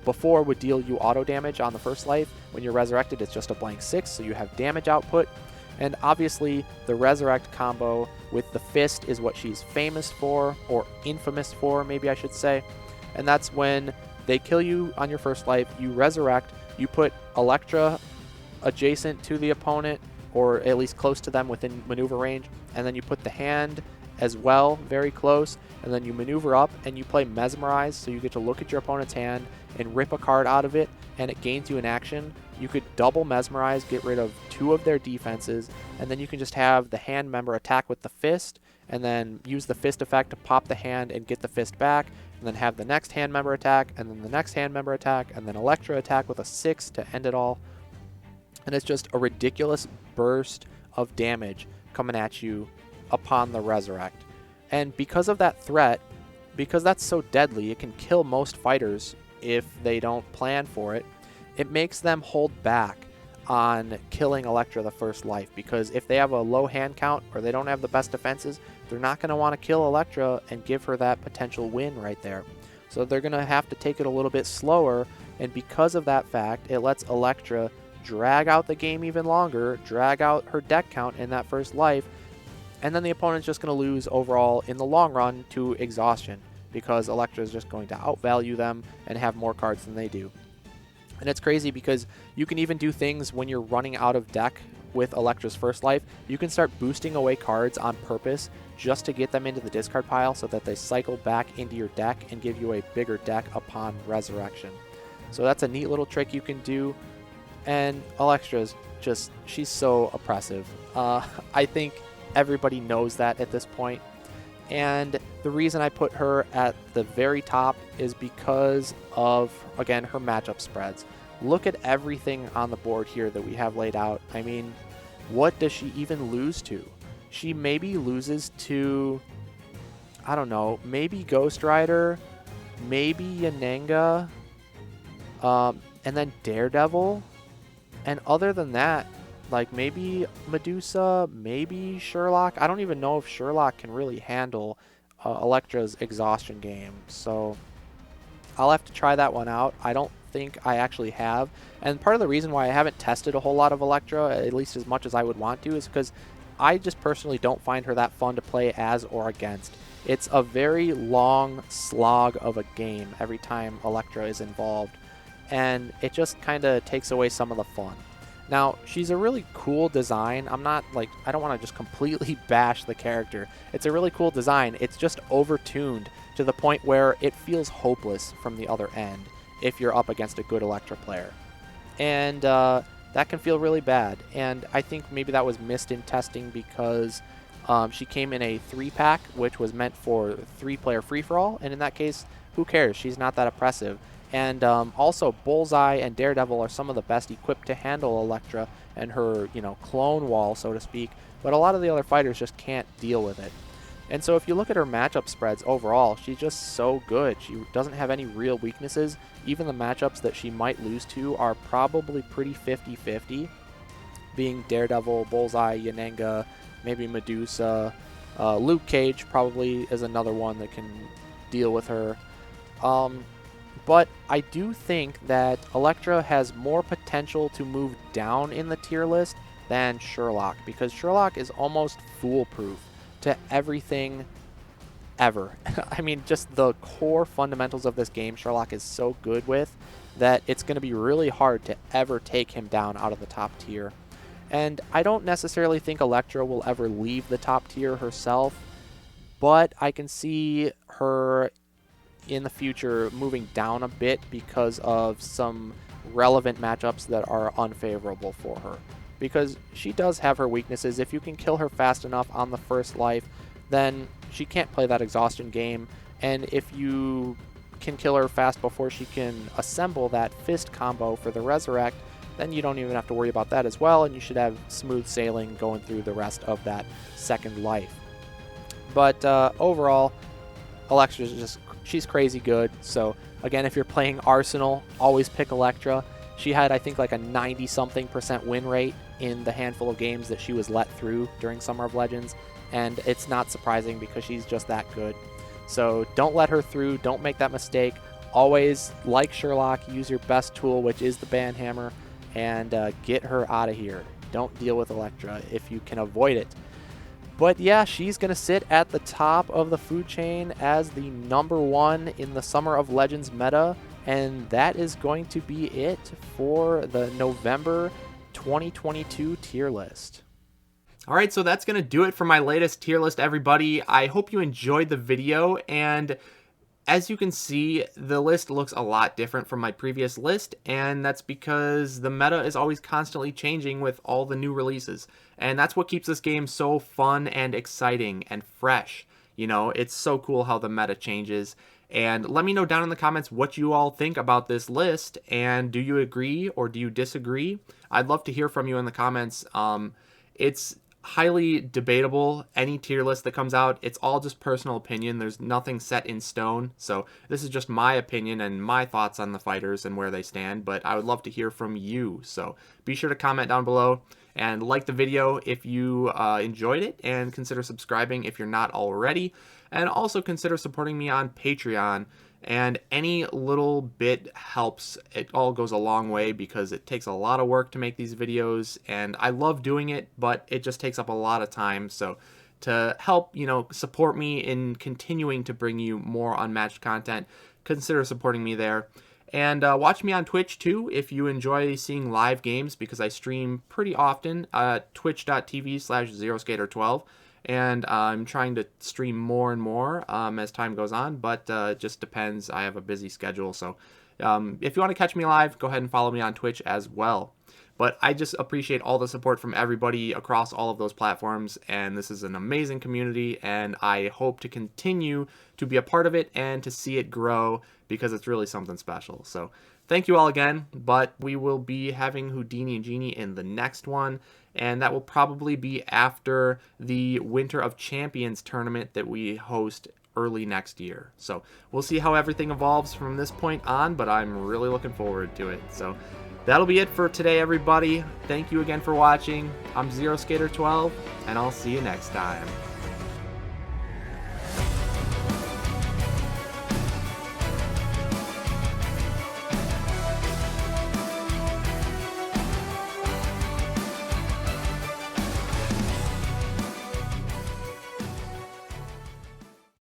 Speaker 2: before would deal you auto damage on the first life, when you're resurrected it's just a blank 6, so you have damage output. And obviously the resurrect combo with the fist is what she's famous for, or infamous for maybe I should say. And that's when they kill you on your first life, you resurrect, you put Electra adjacent to the opponent, or at least close to them within maneuver range, and then you put the hand as well very close, and then you maneuver up and you play Mesmerize, so you get to look at your opponent's hand and rip a card out of it, and it gains you an action. You could double Mesmerize, get rid of 2 of their defenses, and then you can just have the hand member attack with the fist, and then use the fist effect to pop the hand and get the fist back, and then have the next hand member attack, and then the next hand member attack, and then Electra attack with a 6 to end it all. And it's just a ridiculous burst of damage coming at you upon the resurrect. And because of that threat, because that's so deadly, it can kill most fighters if they don't plan for it, it makes them hold back on killing Electra the first life, because if they have a low hand count or they don't have the best defenses, they're not going to want to kill Electra and give her that potential win right there. So they're going to have to take it a little bit slower, and because of that fact, it lets Electra drag out the game even longer, drag out her deck count in that first life, and then the opponent's just going to lose overall in the long run to exhaustion, because Electra is just going to outvalue them and have more cards than they do. And it's crazy because you can even do things when you're running out of deck with Electra's first life. You can start boosting away cards on purpose just to get them into the discard pile so that they cycle back into your deck and give you a bigger deck upon resurrection. So that's a neat little trick you can do. And Electra's just, she's so oppressive. I think everybody knows that at this point. And the reason I put her at the very top is because of, again, her matchup spreads. look at everything on the board here that we have laid out. I mean, what does she even lose to? She maybe loses to, I don't know, maybe Ghost Rider, maybe Yananga, and then Daredevil. And other than that, like maybe Medusa, maybe Sherlock. I don't even know if Sherlock can really handle Elektra's exhaustion game. So I'll have to try that one out. I don't think I actually have. And part of the reason why I haven't tested a whole lot of Elektra, at least as much as I would want to, is because I just personally don't find her that fun to play as or against. It's a very long slog of a game every time Elektra is involved, and it just kind of takes away some of the fun. Now, she's a really cool design. I don't want to just completely bash the character. It's a really cool design. It's just overtuned to the point where it feels hopeless from the other end if you're up against a good Elektra player. And that can feel really bad. And I think maybe that was missed in testing because she came in a 3-pack, which was meant for 3-player free-for-all. And in that case, who cares? She's not that oppressive. And also, Bullseye and Daredevil are some of the best equipped to handle Elektra and her, clone wall, so to speak. But a lot of the other fighters just can't deal with it. And so if you look at her matchup spreads overall, she's just so good. She doesn't have any real weaknesses. Even the matchups that she might lose to are probably pretty 50-50, being Daredevil, Bullseye, Yananga, maybe Medusa. Luke Cage probably is another one that can deal with her. But I do think that Elektra has more potential to move down in the tier list than Sherlock, because Sherlock is almost foolproof to everything ever. I mean, just the core fundamentals of this game Sherlock is so good with that it's going to be really hard to ever take him down out of the top tier. And I don't necessarily think Elektra will ever leave the top tier herself, but I can see her in the future moving down a bit because of some relevant matchups that are unfavorable for her. Because she does have her weaknesses. If you can kill her fast enough on the first life, then she can't play that exhaustion game. And if you can kill her fast before she can assemble that fist combo for the resurrect, then you don't even have to worry about that as well, and you should have smooth sailing going through the rest of that second life. But overall, Elektra's she's crazy good. So again, if you're playing Arsenal, always pick Elektra. She had, I think, like a 90-something% win rate in the handful of games that she was let through during Summer of Legends, and it's not surprising because she's just that good. So don't let her through. Don't make that mistake. Always, like Sherlock, use your best tool, which is the banhammer, and get her out of here. Don't deal with Elektra if you can avoid it. But yeah, she's going to sit at the top of the food chain as the #1 in the Summer of Legends meta, and that is going to be it for the November 2022 tier list.
Speaker 1: All right, so that's going to do it for my latest tier list, everybody. I hope you enjoyed the video, and as you can see, the list looks a lot different from my previous list, and that's because the meta is always constantly changing with all the new releases. And that's what keeps this game so fun and exciting and fresh. It's so cool how the meta changes. And let me know down in the comments what you all think about this list, and do you agree or do you disagree? I'd love to hear from you in the comments. It's highly debatable. Any tier list that comes out, it's all just personal opinion. There's nothing set in stone. So this is just my opinion and my thoughts on the fighters and where they stand, but I would love to hear from you. So be sure to comment down below and like the video if you enjoyed it, and consider subscribing if you're not already, and also consider supporting me on Patreon. And any little bit helps. It all goes a long way because it takes a lot of work to make these videos, and I love doing it, but it just takes up a lot of time. So to help, support me in continuing to bring you more Unmatched content, consider supporting me there. And watch me on Twitch too if you enjoy seeing live games, because I stream pretty often at twitch.tv/zeroskater12. And I'm trying to stream more and more as time goes on, but it just depends. I have a busy schedule, so if you want to catch me live, go ahead and follow me on Twitch as well. But I just appreciate all the support from everybody across all of those platforms, and this is an amazing community, and I hope to continue to be a part of it and to see it grow, because it's really something special. So thank you all again, but we will be having Houdini and Genie in the next one, and that will probably be after the Winter of Champions tournament that we host early next year. So we'll see how everything evolves from this point on, but I'm really looking forward to it. So that'll be it for today, everybody. Thank you again for watching. I'm Zero Skater 12, and I'll see you next time.